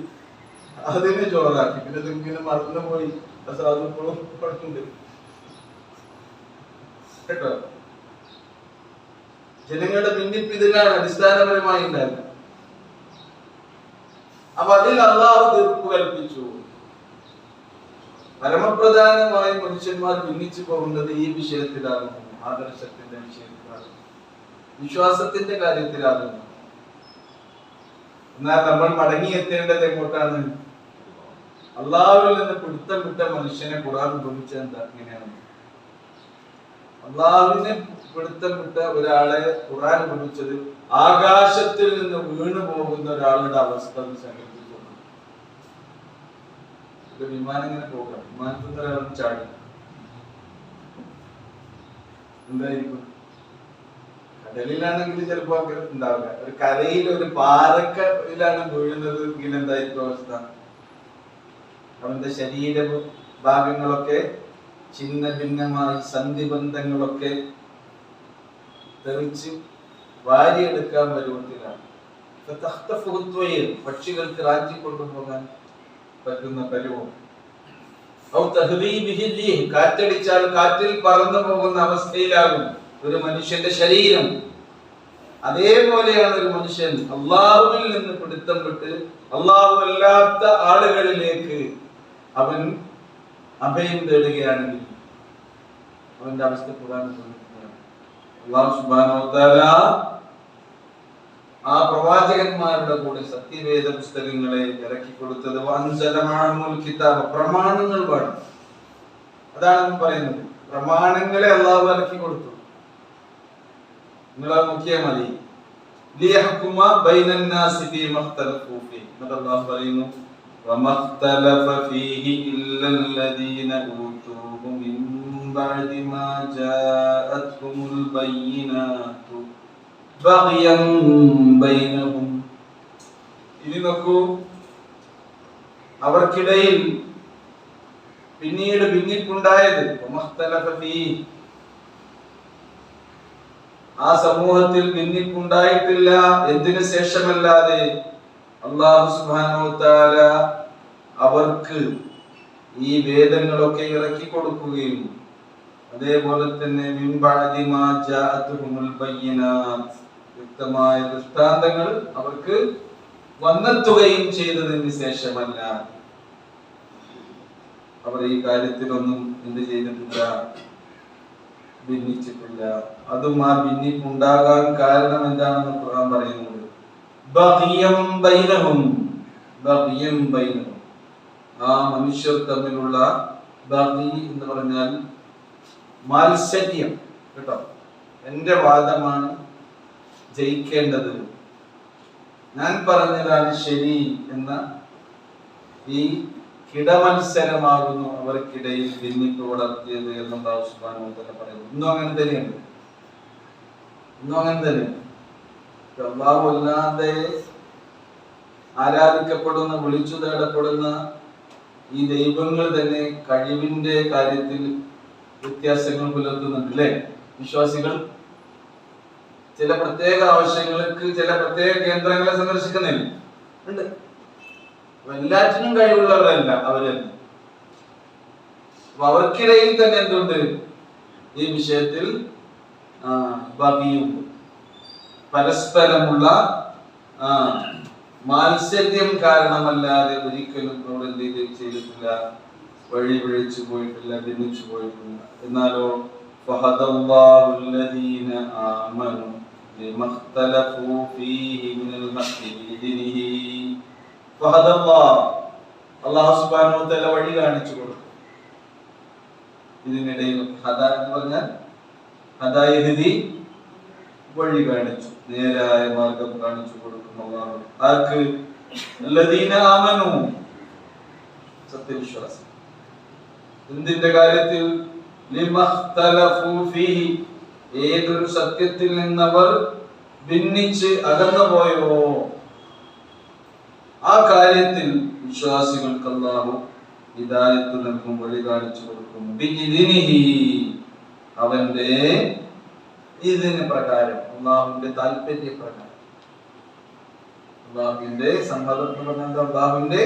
അതിനെ ചോറാക്കി. പിന്നെ ഇതിങ്ങനെ മറന്നുപോയി. സാധുക്കളും കേട്ടോ. ജനങ്ങളുടെ ഭിന്നിപ്പ് ഇതിലാണ് അടിസ്ഥാനപരമായി ഉണ്ടാകുന്നത്. അപ്പൊ അതിൽ അള്ളാഹു തീർപ്പ് കൽപ്പിച്ചു. പരമപ്രധാനമായി മനുഷ്യന്മാർ ഭിന്നിച്ചു പോകുന്നത് ഈ വിഷയത്തിലാകുന്നു, ആദർശത്തിന്റെ വിഷയത്തിലാകുന്നു, വിശ്വാസത്തിന്റെ കാര്യത്തിലാകുന്നു. എന്നാൽ നമ്മൾ മടങ്ങിയെത്തേണ്ടത് എങ്ങോട്ടാണ്? അള്ളാഹുവിൽ നിന്ന് പിടുത്തം വിട്ട മനുഷ്യനെ ഖുർആൻ ഉപമിച്ചത് എന്താ? ഇങ്ങനെയാണ്. അള്ളാഹുവിനെ പിടുത്തം വിട്ട ഒരാളെ ഖുർആൻ ഉപമിച്ചത് ആകാശത്തിൽ നിന്ന് വീണു പോകുന്ന ഒരാളുടെ അവസ്ഥ സങ്കല്പിച്ചു. ഒരു വിമാനം ഇങ്ങനെ പോകാം, വിമാനത്തിൽ നിന്ന് ഒരാൾ ചാടി എന്തായിരിക്കും? കടലിലാണെങ്കിൽ ചിലപ്പോ ഉണ്ടാവില്ല. ഒരു കരയിൽ ഒരു പാറക്കയിലാണ് വീഴുന്നത് എങ്കിൽ എന്തായിരിക്കും അവസ്ഥ? അവന്റെ ശരീര ഭാഗങ്ങളൊക്കെ ചിന്ന ഭിന്നമായി, സന്ധിബന്ധങ്ങളൊക്കെ തെറിച്ച് വാരിയെടുക്കാൻ പരുവത്തിലാണ്. പക്ഷികൾക്ക് റാഞ്ചി കൊണ്ടുപോകാൻ പറ്റുന്ന പരുവം. കാറ്റടിച്ചാൽ കാറ്റിൽ പറന്നു പോകുന്ന അവസ്ഥയിലാകും ഒരു മനുഷ്യന്റെ ശരീരം. അതേപോലെയാണ് ഒരു മനുഷ്യൻ അള്ളാഹുവിൽ നിന്ന് പിടുത്തം വിട്ട് അള്ളാഹു അല്ലാത്ത ആളുകളിലേക്ക് അവൻ അഭയം തേടുകയാണെങ്കിൽ അവന്റെ അവസ്ഥ അല്ലാഹു സുബ്ഹാനഹു വ തആല ആ പ്രവാചകന്മാരുടെ കൂടെ സത്യവേദ പുസ്തകങ്ങളെ ഇറക്കി കൊടുത്തത് പ്രമാണങ്ങൾ വേണം. അതാണ് പറയുന്നത്. പ്രമാണങ്ങളെ അള്ളാഹു ഇറക്കി കൊടുത്തു. നിങ്ങളത് നോക്കിയാൽ മതി. ലിയഹ്കുമ ബൈനന്നാസി ഫീമാ ഇഖ്തലഫൂ ഫീഹി. അല്ലാഹു പറയുന്നു വമഖ്തലഫ ഫീഹി ഇല്ലല്ലദീന ഊതൂഹു മിൻ ബഅദി മാ ജാഅത്ഹുമുൽ ബയ്യിനാതു ബഗ്യൻ ബൈനഹും. ഇനി നോക്കൂ, അവർക്കിടയിൽ പിന്നീട് ഭിന്നിപ്പുണ്ടായത് വമഖ്തലഫ ഫീഹി, ആ സമൂഹത്തിൽ ഭിന്നിപ്പുണ്ടായിട്ടില്ല എന്തിനു ശേഷമല്ലാതെ അല്ലാഹു സുബ്ഹാനഹു വ തആല അവർക്ക് ഈ വേദങ്ങളൊക്കെ ഇറക്കി കൊടുക്കുകയും അതേപോലെ തന്നെ മിൻ ബഅദി മാ ജാഅതുഹുൽ ബയ്യിനാത്ത്, വ്യക്തമായ ദൃഷ്ടാന്തങ്ങൾ അവർക്ക് വന്നെത്തുകയും ചെയ്തതിന് ശേഷമല്ല അവർ ഈ കാര്യത്തിലൊന്നും എന്ത് ചെയ്തിട്ടില്ല, ഭിന്നിച്ചിട്ടില്ല. അതും ആ ഭിന്നിപ്പുണ്ടാകാൻ കാരണം എന്താണെന്ന് ഖുർആൻ പറയുന്നത് ബഗ്യം ബൈനഹും. ബഗ്യം ബൈനഹും, ആ മനുഷ്യർ തമ്മിലുള്ള ബഗി എന്ന് പറഞ്ഞാൽ മത്സര്യം കേട്ടോ. എന്റെ വാദമാണ് ജയിക്കേണ്ടത്, ഞാൻ പറഞ്ഞതാണ് ശരി എന്ന ഈ കിടമത്സരമാകുന്നു അവർക്കിടയിൽ ഭിന്നിപ്പ് വളർത്തിയത് എന്ന് അല്ലാഹു സുബ്ഹാനഹു വ തആല പറയുന്നു. ഇന്നും അങ്ങനെ തന്നെയുണ്ട്. അല്ലാഹു അല്ലാതെ ആരാധിക്കപ്പെടുന്ന, വിളിച്ചു തേടപ്പെടുന്ന ഈ ദൈവങ്ങൾ തന്നെ കഴിവിന്റെ കാര്യത്തിൽ വ്യത്യാസങ്ങൾ പുലർത്തുന്നുണ്ട് അല്ലേ? വിശ്വാസികൾ ചില പ്രത്യേക ആവശ്യങ്ങൾക്ക് ചില പ്രത്യേക കേന്ദ്രങ്ങളെ സന്ദർശിക്കുന്നില്ല ഉണ്ട്. എല്ലാറ്റിനും കഴിവുള്ളവരല്ല അവര്. അപ്പൊ അവർക്കിടയിൽ തന്നെ എന്തുണ്ട്? ഈ വിഷയത്തിൽ ബഗിയുണ്ട്. പരസ്പരമുള്ള മാത്സര്യം കാരണമല്ലാതെ ഒരിക്കലും അവിടെ എന്ത് ചെയ്തിട്ടില്ല, വഴി പിഴച്ചു പോയിട്ടില്ല, ഭിന്നിച്ചു പോയിട്ടില്ല. എന്നാലോ ഫഹദല്ലാഹുല്ലദീന ആമനു ലിമഖ്തലഫൂ ഫീഹി മിനൽ ഹഖ്ഖി ബിഇദ്നിഹി. അല്ലാഹു സുബ്ഹാനഹു വ തആല വഴി കാണിച്ചു കൊടുത്തു. ഇതിനിടയിൽ ഹദ എന്ന് പറഞ്ഞാൽ ഹദായഹദി, വഴി കാണിച്ചു, നേരായ മാർഗം കാണിച്ചു കൊടുക്കും അല്ലാഹു. ആർക്ക്? അല്ലദീന ആമനു, സത്യവിശ്വാസി. എന്തിന്റെ കാര്യത്തിൽ? ലിമഖ്തലഫൂ ഫീഹി, ഏതൊരു സത്യത്തിൽ നിന്നവർ ഭിന്നിച്ച് അകന്നു പോയോ ആ കാര്യത്തിൽ വിശ്വാസികൾക്ക് അല്ലാഹു ഹിദായത്ത് നൽകും, വഴി കാണിച്ചു കൊടുക്കും. ബിഇദ്നിഹി, അവന്റെ ഇതിന് പ്രകാരം, അല്ലാഹുവിന്റെ താല്പര്യ പ്രകാരം. അല്ലാഹുവിന്റെ സമ്മതം എന്ന് പറഞ്ഞാൽ അല്ലാഹുവിന്റെ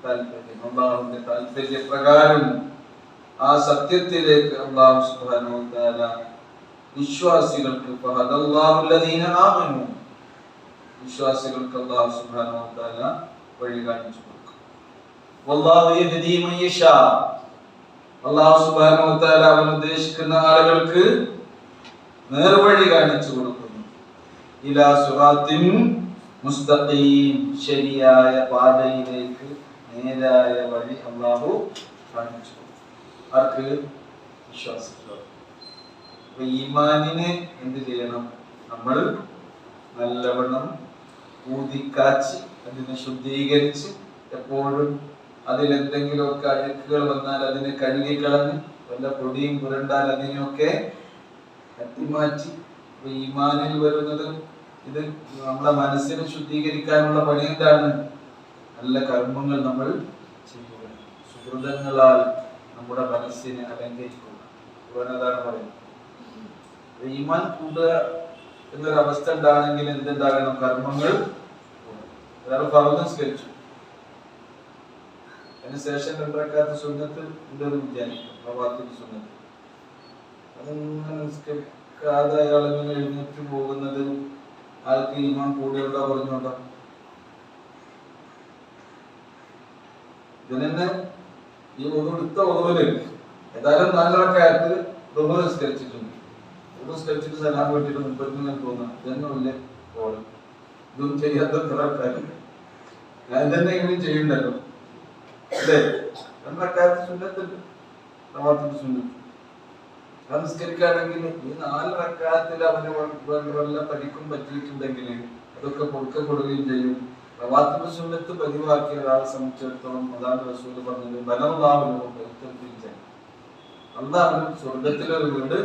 താല്പര്യം. അല്ലാഹുവിന്റെ താല്പര്യ പ്രകാരം ആ സത്യത്തിലേക്ക് അല്ലാഹു സുബ്ഹാനഹു വ തആല വിശ്വാസികൾക്ക് ഫഹദല്ലാഹുല്ലദീന ആമനു, വിശ്വാസികൾക്ക് അല്ലാഹു സുബ്ഹാനഹു വ തആല വഴി കാണിച്ചു കൊടുക്കും. വല്ലാഹു യഹ്ദീ മൻ യശാ, അല്ലാഹു സുബ്ഹാനഹു വ തആല അവൻ ഉദ്ദേശിക്കുന്ന ആളുകൾക്ക് നേർവഴി കാണിച്ചു കൊടുക്കുന്നു. ഇലാ സിറാത്തിൻ മുസ്തഖീം, ശരിയായ പാതയിലേക്ക് നേരായ വഴി അല്ലാഹു കാണിച്ചു കൊടുക്കും. ആർക്ക്? വിശ്വാസികൾ. അപ്പൊ ഈമാനിനെ എന്ത് ചെയ്യണം? നമ്മൾ നല്ലവണ്ണം ഊതിക്കാച്ചി അതിനെ ശുദ്ധീകരിച്ച് എപ്പോഴും അതിലെന്തെങ്കിലുമൊക്കെ അഴുക്കുകൾ വന്നാൽ അതിനെ കഴുകിക്കളഞ്ഞ് വല്ല പൊടിയും പുരണ്ടാൽ അതിനെയൊക്കെ തട്ടിമാറ്റി. ഈമാനിൽ വരുന്നത് ഇത് നമ്മുടെ മനസ്സിനെ ശുദ്ധീകരിക്കാനുള്ള പണി എന്താണ്? നല്ല കർമ്മങ്ങൾ നമ്മൾ ചെയ്യുക, സുഹൃതങ്ങളാൽ നമ്മുടെ മനസ്സിനെ അലങ്കരിക്കുക. അതാണ് പറയുന്നത്. ഈമാൻ കൂടുക എന്നൊരവസ്ഥ ഉണ്ടാകണമെങ്കിൽ എന്തുണ്ടാകണം? കർമ്മങ്ങൾ. ഒരാൾ ഫർദ് നിസ്കരിച്ചു, അതിനുശേഷം 2 റക്അത്ത് സുന്നത്ത് ഉണ്ടെന്ന് വിചാരിക്കും, റവാത്തിബ് സുന്നത്ത്. അതിങ്ങനെ നിസ്കരിക്കാതെ അയാൾ ഇങ്ങനെ എഴുന്നേറ്റ് പോകുന്നത് ആൾക്ക് ഈമാൻ കൂടിയുണ്ടോ കുറഞ്ഞുണ്ടോ? ഇതിനെ ഈ എടുത്ത ഒതുവില് ഏതായാലും 4 റക്അത്ത് ദുഹർ നിസ്കരിച്ചിട്ടുണ്ട്. നിസ്കരിച്ചിട്ട് സലാം വീട്ടിട്ട് മുമ്പ് തോന്നാം ഇതൊന്നുമില്ലേ ഓടും. ഇതൊന്നും ചെയ്യാത്ത കാര്യം ഞാൻ തന്നെ എങ്ങനെയും ചെയ്യണ്ടല്ലോ അല്ലേ? 2 റക്അത്ത് സുന്നത്തുണ്ട്, റവാത്തിബ് സുന്നത്ത്. അത് നിസ്കരിക്കുകയാണെങ്കിൽ ഈ 4 റക്അത്തിൽ അവന് വല്ല പഠിക്കും പറ്റിയിട്ടുണ്ടെങ്കിൽ അതൊക്കെ കൊടുക്കപ്പെടുകയും ചെയ്യും. റവാത്തിബ് സുന്നത്ത് പതിവാക്കിയ ഒരാളെ സംബന്ധിച്ചിടത്തോളം അതാണ് റസൂൽ പറഞ്ഞത്, ബലല്ലാഹു അല്ലാഹു സ്വർഗ്ഗത്തിലൊരു വീട്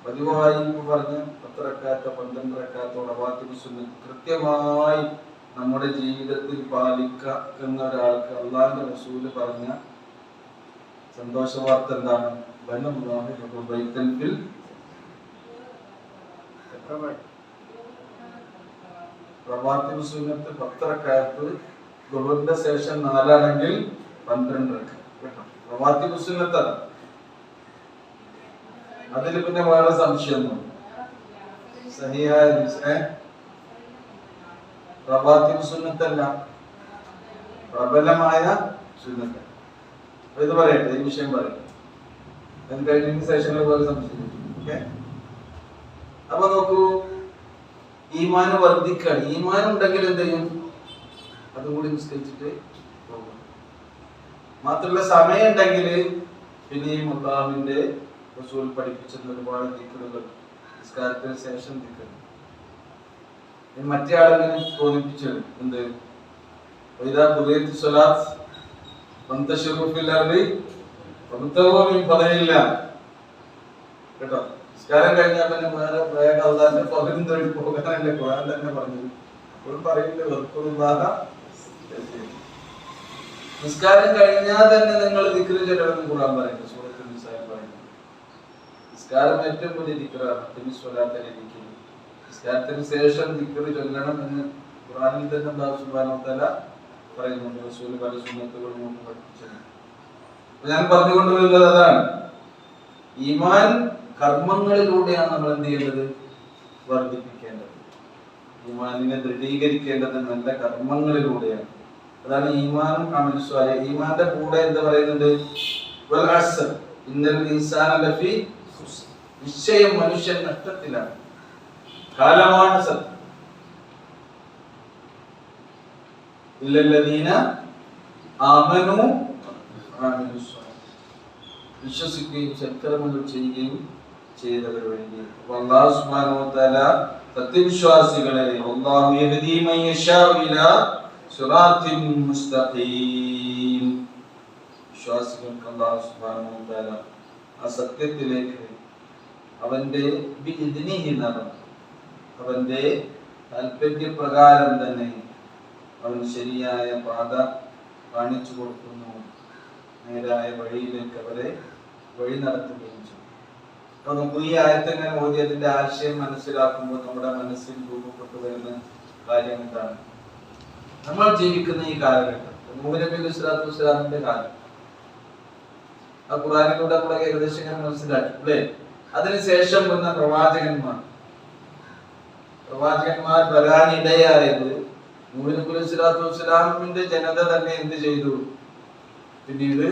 പതിവായി പറഞ്ഞ് 10 റക്അത്ത് 12 റക്അത്ത് റവാത്തിബ് സുന്നത്ത് കൃത്യമായി നമ്മുടെ ജീവിതത്തിൽ പാലിക്കുന്ന ഒരാൾക്ക് അല്ലാഹുവിന്റെ റസൂൽ പറഞ്ഞ സന്തോഷ വാർത്ത എന്താണ്? റവാത്തിബ് സുന്നത്ത് 10 റക്അത്ത്, ദുഹറിന്റെ ശേഷം 4 ആണെങ്കിൽ 12 റക്അത്ത്. റവാത്തിബ് സുന്നത്ത് അതിൽ പിന്നെ വേറെ സംശയമൊന്നും സഹിഹായ റവാത്തിബ് സുന്നത്തല്ല, പ്രബലമായ സുന്നത്ത്. ഇത് പറയട്ടെ, ഈ വിഷയം പറയട്ടെ, കഴിഞ്ഞ സെഷനിൽ പോലെ സംശയം. ഓക്കെ, അപ്പൊ നോക്കൂ, ഈമാന് വർദ്ധിക്കാണ്. ഈമാൻ ഉണ്ടെങ്കിൽ എന്ത് ചെയ്യും? അതും കൂടി നിസ്കരിച്ചിട്ട് പോകും. മാത്രമല്ല സമയം ഉണ്ടെങ്കിൽ പിന്നെയും അല്ലാഹുവിന്റെ റസൂൽ പഠിപ്പിച്ചിട്ടുള്ള ഒരുപാട് ദിക്റുകൾ, നിസ്കാരത്തിന് ശേഷം ദിക്ർ. മറ്റേ ആളെങ്ങനെ തോന്നിപ്പിച്ചു എന്ത്? ഇതാ ഖുറൈത്ത് സ്വലാത്ത് വന്തശിറു ഫിൽ അർളി വബ്തഗൂ മിൻ ഫളലില്ലാഹ്. കേട്ടോ, നിസ്കാരം കഴിഞ്ഞാൽ പിന്നെ വേറെ വേഗം അല്ലാഹുവിന്റെ ഫളലും തേടി പോകാനല്ലേ ഖുർആൻ തന്നെ പറഞ്ഞത്. അപ്പോൾ പറയില്ലേ വഖുറുല്ലാഹ. നിസ്കാരം കഴിഞ്ഞാൽ തന്നെ നിങ്ങൾ ദിക്ർ ചൊല്ലണമെന്ന് ഖുർആൻ പറയുന്നു, സൂറത്തുൽ നിസായിൽ പറയുന്നു. നിസ്കാരം ഏറ്റവും വലിയ ദിക്റാണ്. സ്വലാത്തിലെ ദിക്ർ, നിസ്കാരത്തിന് ശേഷം ദിക്ർ ചൊല്ലണം എന്ന് ഖുർആനിൽ തന്നെ അല്ലാഹു സുബ്ഹാനഹു വ തആല പറയുന്നുണ്ട്. റസൂൽ പല സുന്നത്തുകളും നമുക്ക് പഠിപ്പിച്ചിട്ടുണ്ട്. ഞാൻ പറഞ്ഞുകൊണ്ടുവരുന്നത് അതാണ്, ഈമാൻ കർമ്മങ്ങളിലൂടെയാണ് നമ്മൾ എന്ത് ചെയ്യേണ്ടത്? വർദ്ധിപ്പിക്കേണ്ടത്. ഈമാനിനെ ദൃഢീകരിക്കേണ്ടത് നല്ല കർമ്മങ്ങളിലൂടെയാണ്. അതാണ് ഈമാനും അമൽ സ്വാലിഹ്. ഈമാന്റെ കൂടെ എന്താ പറയുന്നുണ്ട്? വൽ അസ്ർ ഇന്നൽ ഇൻസാന ലഫീ ഖുസ്ർ. നിശ്ചയം മനുഷ്യൻ നഷ്ടത്തിലാണ്, കാലമാണ് സത്യം. ഇല്ലല്ലദീന ആമനു വഅമിലുസ് സ്വാലിഹാത്ത്, വിശ്വസിക്കുകയും സൽക്കർമ്മങ്ങൾ ചെയ്യുകയും ചെയ്തവർ വേണ്ടി. അല്ലാഹു സുബ്ഹാനഹു വ തആല സത്യവിശ്വാസികളെ അല്ലാഹു യഹ്ദീ മൻ യശാഉ ഇലാ സിറാത്തിൻ മുസ്തഖീം, വിശ്വാസികൾക്ക് അല്ലാഹു സുബ്ഹാനഹു വ തആല ആ സത്യത്തിലേക്ക് അവന്റെ ബിഇദ്നിഹി നടന്നു, അവന്റെ താല്പര്യപ്രകാരം തന്നെ അവൻ ശരിയായ പാത കാണിച്ചു കൊടുക്കുന്നു, നേരായ വഴിയിലേക്ക് അവരെ വഴി നടത്തുകയും ചെയ്യും. അപ്പൊ നമുക്ക് ഈ ആയത്തിനെ ഓതി അതിന്റെ ആശയം മനസ്സിലാക്കുമ്പോൾ നമ്മുടെ മനസ്സിൽ രൂപപ്പെട്ടു വരുന്ന കാര്യം എന്താണ്? നമ്മൾ ജീവിക്കുന്ന ഈ കാലഘട്ടം നൂഹ് നബി അലൈഹി സ്വലാത്തു വസ്സലാമിന്റെ കാലം, ആ ഖുർആനിലൂടെ നമ്മളെ ഏകദേശം മനസ്സിലാക്കി അല്ലേ? അതിനുശേഷം വന്ന പ്രവാചകന്മാർ വരാനിടയായത് നൂഹ് നബി അലൈഹി സ്വലാത്തു വസ്സലാമിന്റെ ജനത തന്നെ എന്ത് ചെയ്തു? പിന്നീട്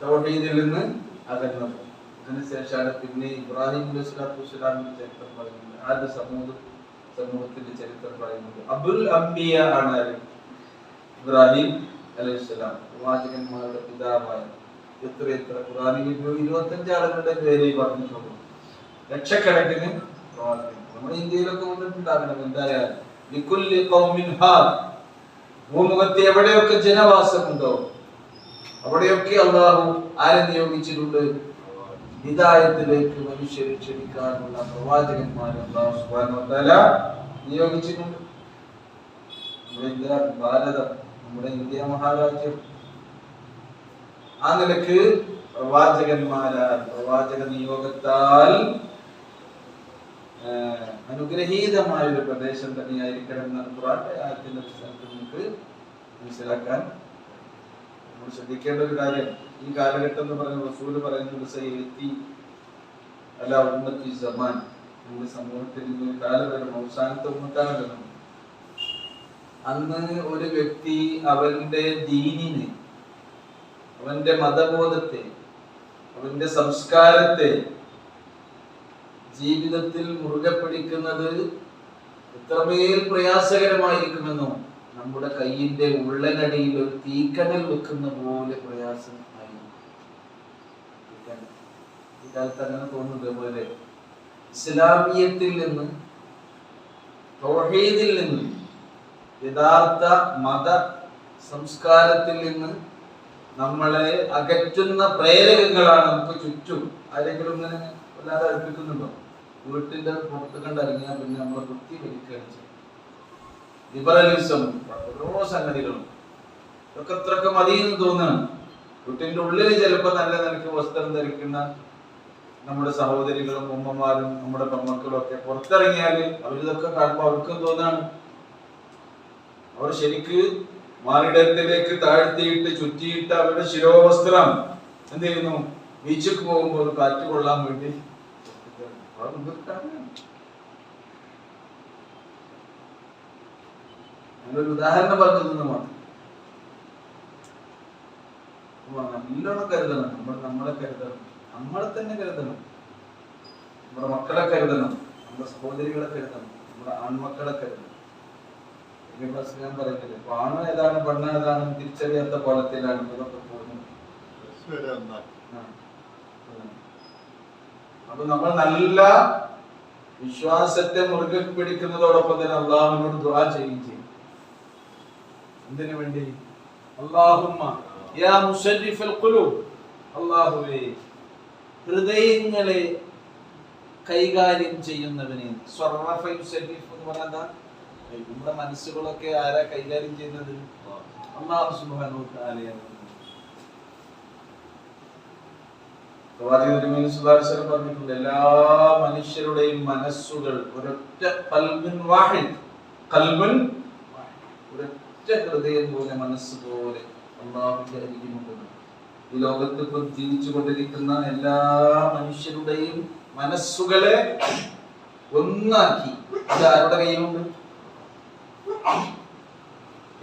തൗഹീദിൽ നിന്ന് അകന്നത്. അതിനുശേഷമാണ് പിന്നെ ഇബ്രാഹിം അലൈഹി സ്വലാത്തു വസ്സലാമിന്റെ ചരിത്രം പറയുന്നത്. ആദ്യ സമൂഹത്തിന്റെ ചരിത്രം പറയുന്നത് അബുൽ അംബിയ ആണ് ഇബ്രാഹിം അലൈഹിസ്സലാം, പ്രവാചകന്മാരുടെ പിതാവായ. എത്ര ഖുർആനിൽ 25 ആളുകളുടെ പേര് പറഞ്ഞിട്ടുള്ളൂ. ലക്ഷക്കണക്കിന് പ്രവാചകൻ നമ്മുടെ ഇന്ത്യയിലൊക്കെ വന്നിട്ടുണ്ടാകണം. എന്തായാലും ലികുല്ലി ഖൗമിൻ ഹാദ്, ഭൂമുഖത്ത് എവിടെയൊക്കെ ജനവാസമുണ്ടോ അവിടെയൊക്കെ അല്ലാഹു ആരെ നിയോഗിച്ചിട്ടുണ്ട്? ഹിദായത്തിലേക്ക് മനുഷ്യരെ ക്ഷണിക്കാനുള്ള പ്രവാചകന്മാരെ അല്ലാഹു സുബ്ഹാനഹു വ തആല നിയോഗിച്ചിട്ടുണ്ട്. നമ്മുടെ ഭാരതം, നമ്മുടെ ഇന്ത്യ മഹാരാജ്യം ആ നിലക്ക് പ്രവാചകന്മാരാൽ, പ്രവാചക നിയോഗത്താൽ അനുഗ്രഹീതമായ ഒരു പ്രദേശം തന്നെയായിരിക്കണം എന്നാണ് ഖുർആന്റെ ആയത്തിന്റെ അടിസ്ഥാനത്തിൽ നമുക്ക് മനസ്സിലാക്കാൻ നമ്മൾ ശ്രദ്ധിക്കേണ്ട ഒരു കാര്യം. ഈ കാലഘട്ടം എന്ന് പറയുന്ന റസൂല് പറയുന്നത് സയ്യത്തി അല ഉമ്മത്തി സമാൻ, നമ്മുടെ സമൂഹത്തിൽ ഒരു കാലം വരും, അവസാനത്തെ ഉമ്മത്താണല്ലോ. അന്ന് ഒരു വ്യക്തി അവന്റെ ദീനിനെ, അവന്റെ മതബോധത്തെ, അവന്റെ സംസ്കാരത്തെ ജീവിതത്തിൽ മുറുകെ പിടിക്കുന്നത് എത്രമേൽ പ്രയാസകരമായിരിക്കുമെന്നോ നമ്മുടെ കയ്യിന്റെ ഉള്ളനടിയിൽ ഒരു തീക്കനൽ വെക്കുന്ന പോലെ പ്രയാസം ആയിരുന്നു. ഈ കാലത്ത് അങ്ങനെ തോന്നുന്നത് പോലെ ഇസ്ലാമിയത്തിൽ നിന്ന്, തൗഹീദിൽ നിന്ന്, യഥാർത്ഥ മത സംസ്കാരത്തിൽ നിന്ന് നമ്മളെ അകറ്റുന്ന പ്രേരകങ്ങളാണ് നമുക്ക് ചുറ്റും. ആരെങ്കിലും ഇങ്ങനെ വല്ലാതെ അടുപ്പിക്കുന്നുണ്ടോ? വീട്ടിന്റെ പുറത്ത് കണ്ടിറങ്ങിയാൽ പിന്നെ നമ്മളെ വൃത്തി വലിക്കുകയാണ് ചെയ്യുന്നത്. ലിബറലിസം, ഓരോ സംഗതികളും ഇതൊക്കെ അത്രയൊക്കെ മതിയെന്ന് തോന്നുകയാണ്. വീട്ടിന്റെ ഉള്ളിൽ ചിലപ്പോൾ നല്ല നിലക്ക് വസ്ത്രം ധരിക്കുന്ന നമ്മുടെ സഹോദരികളും ഉമ്മമാരും നമ്മുടെ പെൺമക്കളും ഒക്കെ പുറത്തിറങ്ങിയാൽ അവരിതൊക്കെ കാണുമ്പോൾ അവർക്കും തോന്നാണ് അവർ ശരിക്ക് മാറിടത്തിലേക്ക് താഴ്ത്തിയിട്ട് ചുറ്റിയിട്ട് അവരുടെ ശിരോവസ്ത്രം എന്ത് ചെയ്യുന്നു? ബീച്ചിൽ പോകുമ്പോൾ ഒരു കാറ്റ് കൊള്ളാൻ വേണ്ടി ഞാനൊരു ഉദാഹരണം പറഞ്ഞതെന്ന് മാത്രം. നല്ലോണം കരുതണം. നമ്മളെ കരുതണം, നമ്മളെ തന്നെ കരുതണം, നമ്മുടെ മക്കളെ കരുതണം, നമ്മുടെ സഹോദരികളെ കരുതണം, നമ്മുടെ ആൺമക്കളെ കരുതണം. ഞാൻ പറയുന്നത് ആണോ ഏതാണ് പെണ്ണ ഏതാണ് തിരിച്ചറിയാത്ത കോലത്തിലാണ് ഇതൊക്കെ പോകുന്നത്. അപ്പൊ നമ്മൾ നല്ല വിശ്വാസത്തെ മുറുകെ പിടിക്കുന്നതോടൊപ്പം തന്നെ അള്ളാഹുവിനോട് ദുആ ചെയ്യുകയും ചെയ്യും. എന്തിനു വേണ്ടി? അല്ലാഹുമ്മ യാ മുസരിഫൽ ഖുലൂബ്, അല്ലാഹുവേ ഹൃദയങ്ങളെ കൈകാര്യം ചെയ്യുന്നവനെ. സ്വറഫ യുസരിഫ് എന്ന് പറഞ്ഞാൽ നമ്മുടെ മനസ്സുകളൊക്കെ ആരാ കൈകാര്യം ചെയ്യുന്നത്? അല്ലാഹു സുബ്ഹാനഹു വ തആലയാണ്. പറഞ്ഞിട്ടുണ്ട് എല്ലാ മനുഷ്യരുടെയും മനസ്സുകൾ ഒരൊറ്റ ഖൽബുൻ വാഹിദ്, ഖൽബുൻ ഒരൊറ്റ ഹൃദയം പോലെ, മനസ്സ് പോലെ അല്ലാഹുവിന്റെ അരികിലുണ്ട്. ഈ ലോകത്ത് ഇപ്പോൾ ജീവിച്ചു കൊണ്ടിരിക്കുന്ന എല്ലാ മനുഷ്യരുടെയും മനസ്സുകളെ ഒന്നാക്കി അത് ആരുടെ കയ്യിലുണ്ട്?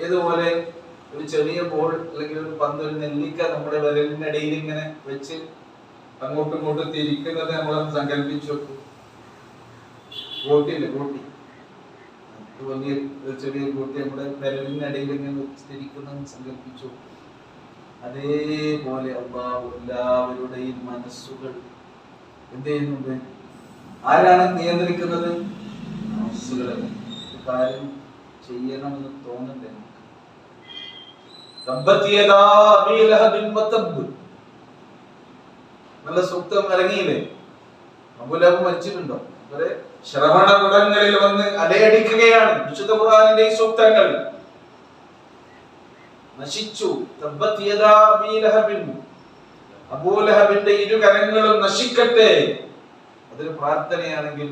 ഏതുപോലെ ഒരു ചെറിയ ബോൾ അല്ലെങ്കിൽ ഒരു പന്ത്, ഒരു നെല്ലിക്ക നമ്മുടെ വിരലിന്റെ ഇടയിൽ ഇങ്ങനെ വെച്ച് അങ്ങോട്ടും ഇങ്ങോട്ടും തിരിക്കുന്നത് നമ്മളൊന്ന് സങ്കല്പിച്ചു നോക്കും. ഗോട്ടിയില്ലേ, ഗോട്ടി, വലിയ ചെറിയ ഗോട്ടി നമ്മുടെ വിരലിന്റെ ഇടയിൽ ഇങ്ങനെ തിരിക്കുന്നത് സങ്കല്പിച്ചു. അതേപോലെ അല്ലാഹു എല്ലാവരുടെയും മനസ്സുകൾ എന്ത് ചെയ്യുന്നുണ്ട്? ആരാണ് നിയന്ത്രിക്കുന്നത്? മനസ്സുകളെ. കാര്യം ചെയ്യണമെന്ന് തോന്നണ്ടേ? നല്ല സൂക്തം ഇറങ്ങിയില്ലേ? അബൂലഹബ് മരിച്ചിട്ടുണ്ടോ? ശ്രവണ കുടങ്ങളിൽ വന്ന് അലയടിക്കുകയാണ്. വിശുദ്ധ ഖുർആനിന്റെ ഈ സൂക്തങ്ങൾ നശിച്ചു. അബൂലഹബിന്റെ ഇരു കരങ്ങളും നശിക്കട്ടെ. അതൊരു പ്രാർത്ഥനയാണെങ്കിൽ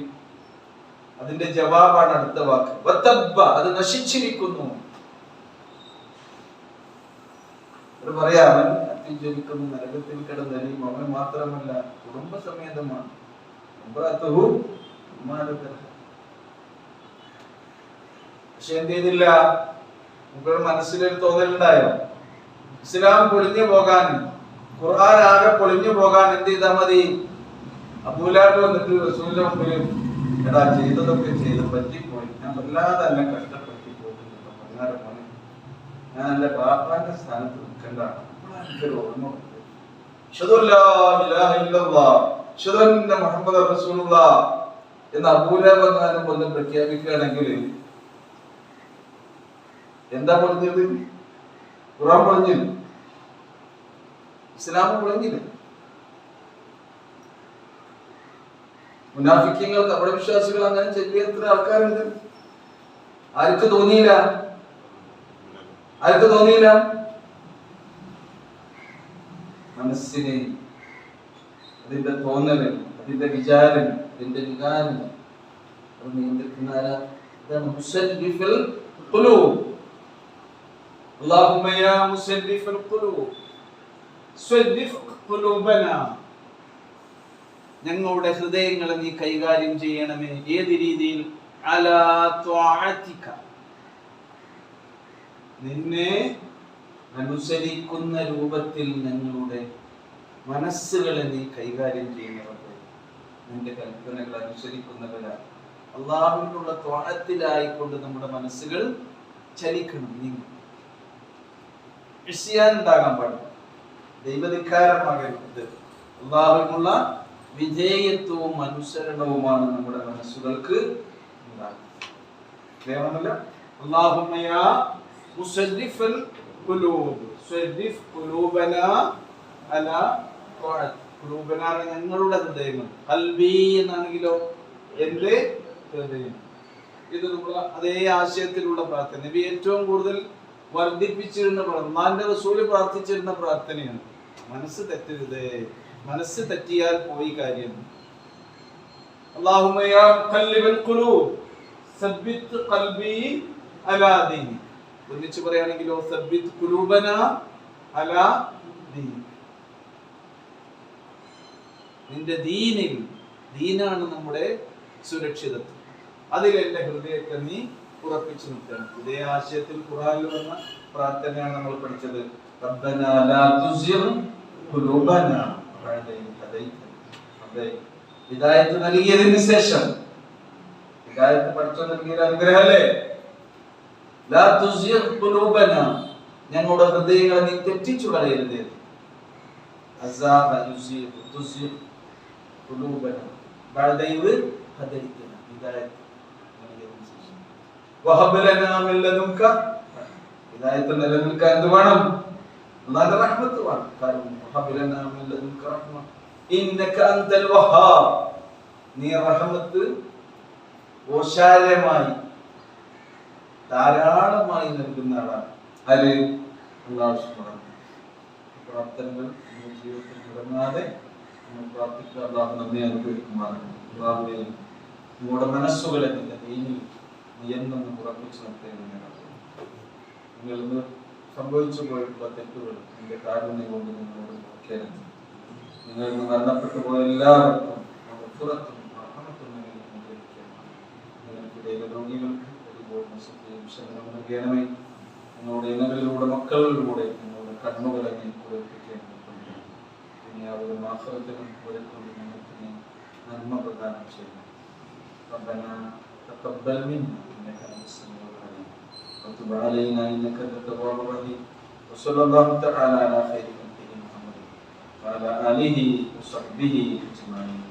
അതിന്റെ ജവാബാണ് അടുത്ത വാക്ക് വതബ്ബ, അത് നശിച്ചിരിക്കുന്നു. പറയാ അവൻ അത്തിജ്വലിക്കുന്നു, നരകത്തിൽ കിടന്നരിയും. അവൻ മാത്രമല്ല കുടുംബസമേതമാണ്. പക്ഷെ എന്ത് ചെയ്തില്ല? നമുക്ക് മനസ്സിലൊരു തോന്നലുണ്ടായോ? ഇസ്ലാം പൊളിഞ്ഞു പോകാൻ, ഖുർആൻ ആകെ പൊളിഞ്ഞു പോകാൻ എന്ത് ചെയ്താൽ മതി? അബൂലഹബ് വന്നിട്ട് റസൂലിന്റെ മുമ്പിൽ, എടാ ചെയ്തതൊക്കെ ചെയ്ത് പറ്റിപ്പോയി, ഞാൻ വല്ലാതെ തന്നെ കഷ്ടപ്പെട്ടി പോയിട്ടുണ്ടോ പതിനാറ് മോനെ, ഞാൻ എന്റെ ബാപ്പാന്റെ സ്ഥാനത്ത് നിൽക്കേണ്ടതാണ്. എനിക്കൊരു ഓർമ്മ മുഹമ്മദ് റസൂലുള്ളാഹ് എന്ന് അബൂലഹബ് എങ്ങാനും ഒന്ന് പ്രഖ്യാപിക്കുകയാണെങ്കിൽ എന്താ പൊളിഞ്ഞത്? ഖുർആൻ പൊളിഞ്ഞില്ല, ഇസ്ലാം പൊളിഞ്ഞില്ല. മുനാഫിക്കീങ്ങൾ, കപടവിശ്വാസികൾ അങ്ങനെ ചെറിയ എത്ര ആൾക്കാരുണ്ട്. ആർക്ക് തോന്നിയില്ല? ആർക്ക് തോന്നിയില്ല? മനസ്സിനെ, അതിന്റെ തോന്നല്, അതിന്റെ വിചാരം, അതിന്റെ വികാരം അത് നിയന്ത്രിക്കുന്ന ആരാ? ഇതാണ് മുസല്ലിഫുൽ ഖുലൂബ്. അല്ലാഹുമ്മ യാ മുസല്ലിഫുൽ ഖുലൂബ് സ്വല്ലിഫ് ഖുലൂബനാ, ഞങ്ങളുടെ ഹൃദയങ്ങളെ നീ കൈകാര്യം ചെയ്യണമേ. ഏത് രീതിയിൽ? അലാ ത്വാഅതിക, നിന്നെ അനുസരിക്കുന്ന രൂപത്തിൽ ഞങ്ങളുടെ മനസ്സുകളെ നീ കൈകാര്യം ചെയ്യുന്നവർക്ക്, നിന്റെ കൽപ്പനകൾ അനുസരിക്കുന്നവരാണ്. അള്ളാഹുവിനുള്ള ത്വാഅത്തിലായിക്കൊണ്ട് നമ്മുടെ മനസ്സുകൾ ചലിക്കണം. നീങ്ങും. ഇസ്യാൻ ഉണ്ടാകാൻ പാടില്ല, ദൈവധിക്കാരമാകരുത്. അള്ളാഹുവിനുള്ള വിധേയത്വവും അനുസരണവുമാണ് നമ്മുടെ മനസ്സുകൾക്ക് ഉണ്ടാകുന്നത്. അല്ലാഹുമ്മ യാ മുസല്ലിഫൽ ഖുലൂബ് സ്വല്ലിഫ് ഖുലൂബനാ അലാ ത്വാഅത്. ഖുലൂബനാ ഞങ്ങളുടെ ഹൃദയങ്ങൾ, ഖൽബി എന്നാണെങ്കിലോ എന്റെ ഹൃദയം. ഇത് നമ്മൾ അതേ ആശയത്തിലുള്ള പ്രാർത്ഥന. നബി ഏറ്റവും കൂടുതൽ വർദ്ധിപ്പിച്ചിരുന്ന അല്ലാഹുവിന്റെ റസൂല് പ്രാർത്ഥിച്ചിരുന്ന പ്രാർത്ഥനയാണ്. മനസ്സ് തെറ്റരുതേ, മനസ്സ് തെറ്റിയാൽ പോയി കാര്യം. അല്ലാഹുമ്മ യാ മുഖല്ലിബൽ ഖുലൂബ് സബ്ബിത് ഖൽബി അലാ ദീനി. ഒന്നിച്ച് പറയുകയാണെങ്കിലോ സബ്ബിത് ഖുലൂബനാ അലാ ദീനി, നിന്റെ ദീനിൽ, ദീനാണ് നമ്മുടെ സുരക്ഷിതത്വം, അതിൽ എന്റെ ഹൃദയത്തെ നീ ഉറപ്പിച്ചു നിർത്തണം. ഇതേ ആശയത്തിൽ ഖുർആനിൽ വന്ന പ്രാർത്ഥനയാണ് നമ്മൾ പഠിച്ചത്. റബ്ബനാ ലാ തുസിഗ് ഖുലൂബനാ ബഅദ ഇദ് ഹദൈതനാ. ഹിദായത്ത് നൽകിയതിന് ശേഷം, ഹിദായത്ത് പഠിച്ചു നൽകിയ അനുഗ്രഹമല്ലേ? ലാ തുസിഗ് ഖുലൂബനാ, ഞങ്ങളുടെ ഹൃദയങ്ങളെ നീ തെറ്റിച്ചു കളയരുത്. അസാബ യുസിഗ് തുസിഗ് ഖുലൂബനാ ബഅദ ഇദ് ഹദൈതനാ. ഹിദായത്ത് നൽകിയതിന് ശേഷം വഹബ് ലനാ മിൻ ലദുൻക, ഹിദായത്ത് നിലനിൽക്കാൻ എന്ത് വേണം? അല്ലാഹുവിന്റെ റഹ്മത്ത് വേണം. കാരണം വഹബ് ലനാ മിൻ ലദുൻക റഹ്മ ഇന്നക അൻതൽ വഹാബ്, നീ റഹ്മത്ത് ഓശാരമായി ധാരാളമായി നൽകുന്ന ആളാണ്. ആര്? അല്ലാഹു സുബ്ഹാനഹു. പ്രാർത്ഥനകൾ നമ്മുടെ ജീവിതത്തിൽ മുടങ്ങാതെ നമ്മൾ പ്രാർത്ഥിക്കുക. അല്ലാഹു നമ്മെ അനുഗ്രഹിക്കുമാറാകട്ടെ. അല്ലാഹുവേ, നമ്മുടെ മനസ്സുകളെ നിന്റെ ദീനിൽ നീ എന്നും ഉറപ്പിച്ചു നിർത്തേണ്ടത്. നിങ്ങൾ ഇന്ന് സംഭവിച്ചു പോയിട്ടുള്ള തെറ്റുകൾ നിന്റെ കാരുണ്യം കൊണ്ട് നിങ്ങളോട് നോക്കിയാലും നിങ്ങൾ ഇന്ന് മരണപ്പെട്ടു പോയ എല്ലാവർക്കും പുറത്തും നിങ്ങൾക്കിടയിലെ രോഗികൾക്ക് ഒരുപോലെ വിഷമം നൽകണമേ. നിങ്ങളുടെ ഇണകളിലൂടെ, മക്കളിലൂടെ നിങ്ങളുടെ കണ്ണുകളെ നീ കുറിപ്പിക്കേണ്ടതുണ്ട്. ദുനിയാവിലും ആഖിറത്തിലും ഒരുക്കൊണ്ട് നിങ്ങൾക്ക് നീ നന്മ പ്രദാനം ചെയ്യണം. ربنا تقبل منا انك انت السميع العليم وتب علينا انك انت التواب الرحيم وصلى الله تعالى على خير خلقه محمد وعلى اله وصحبه اجمعين.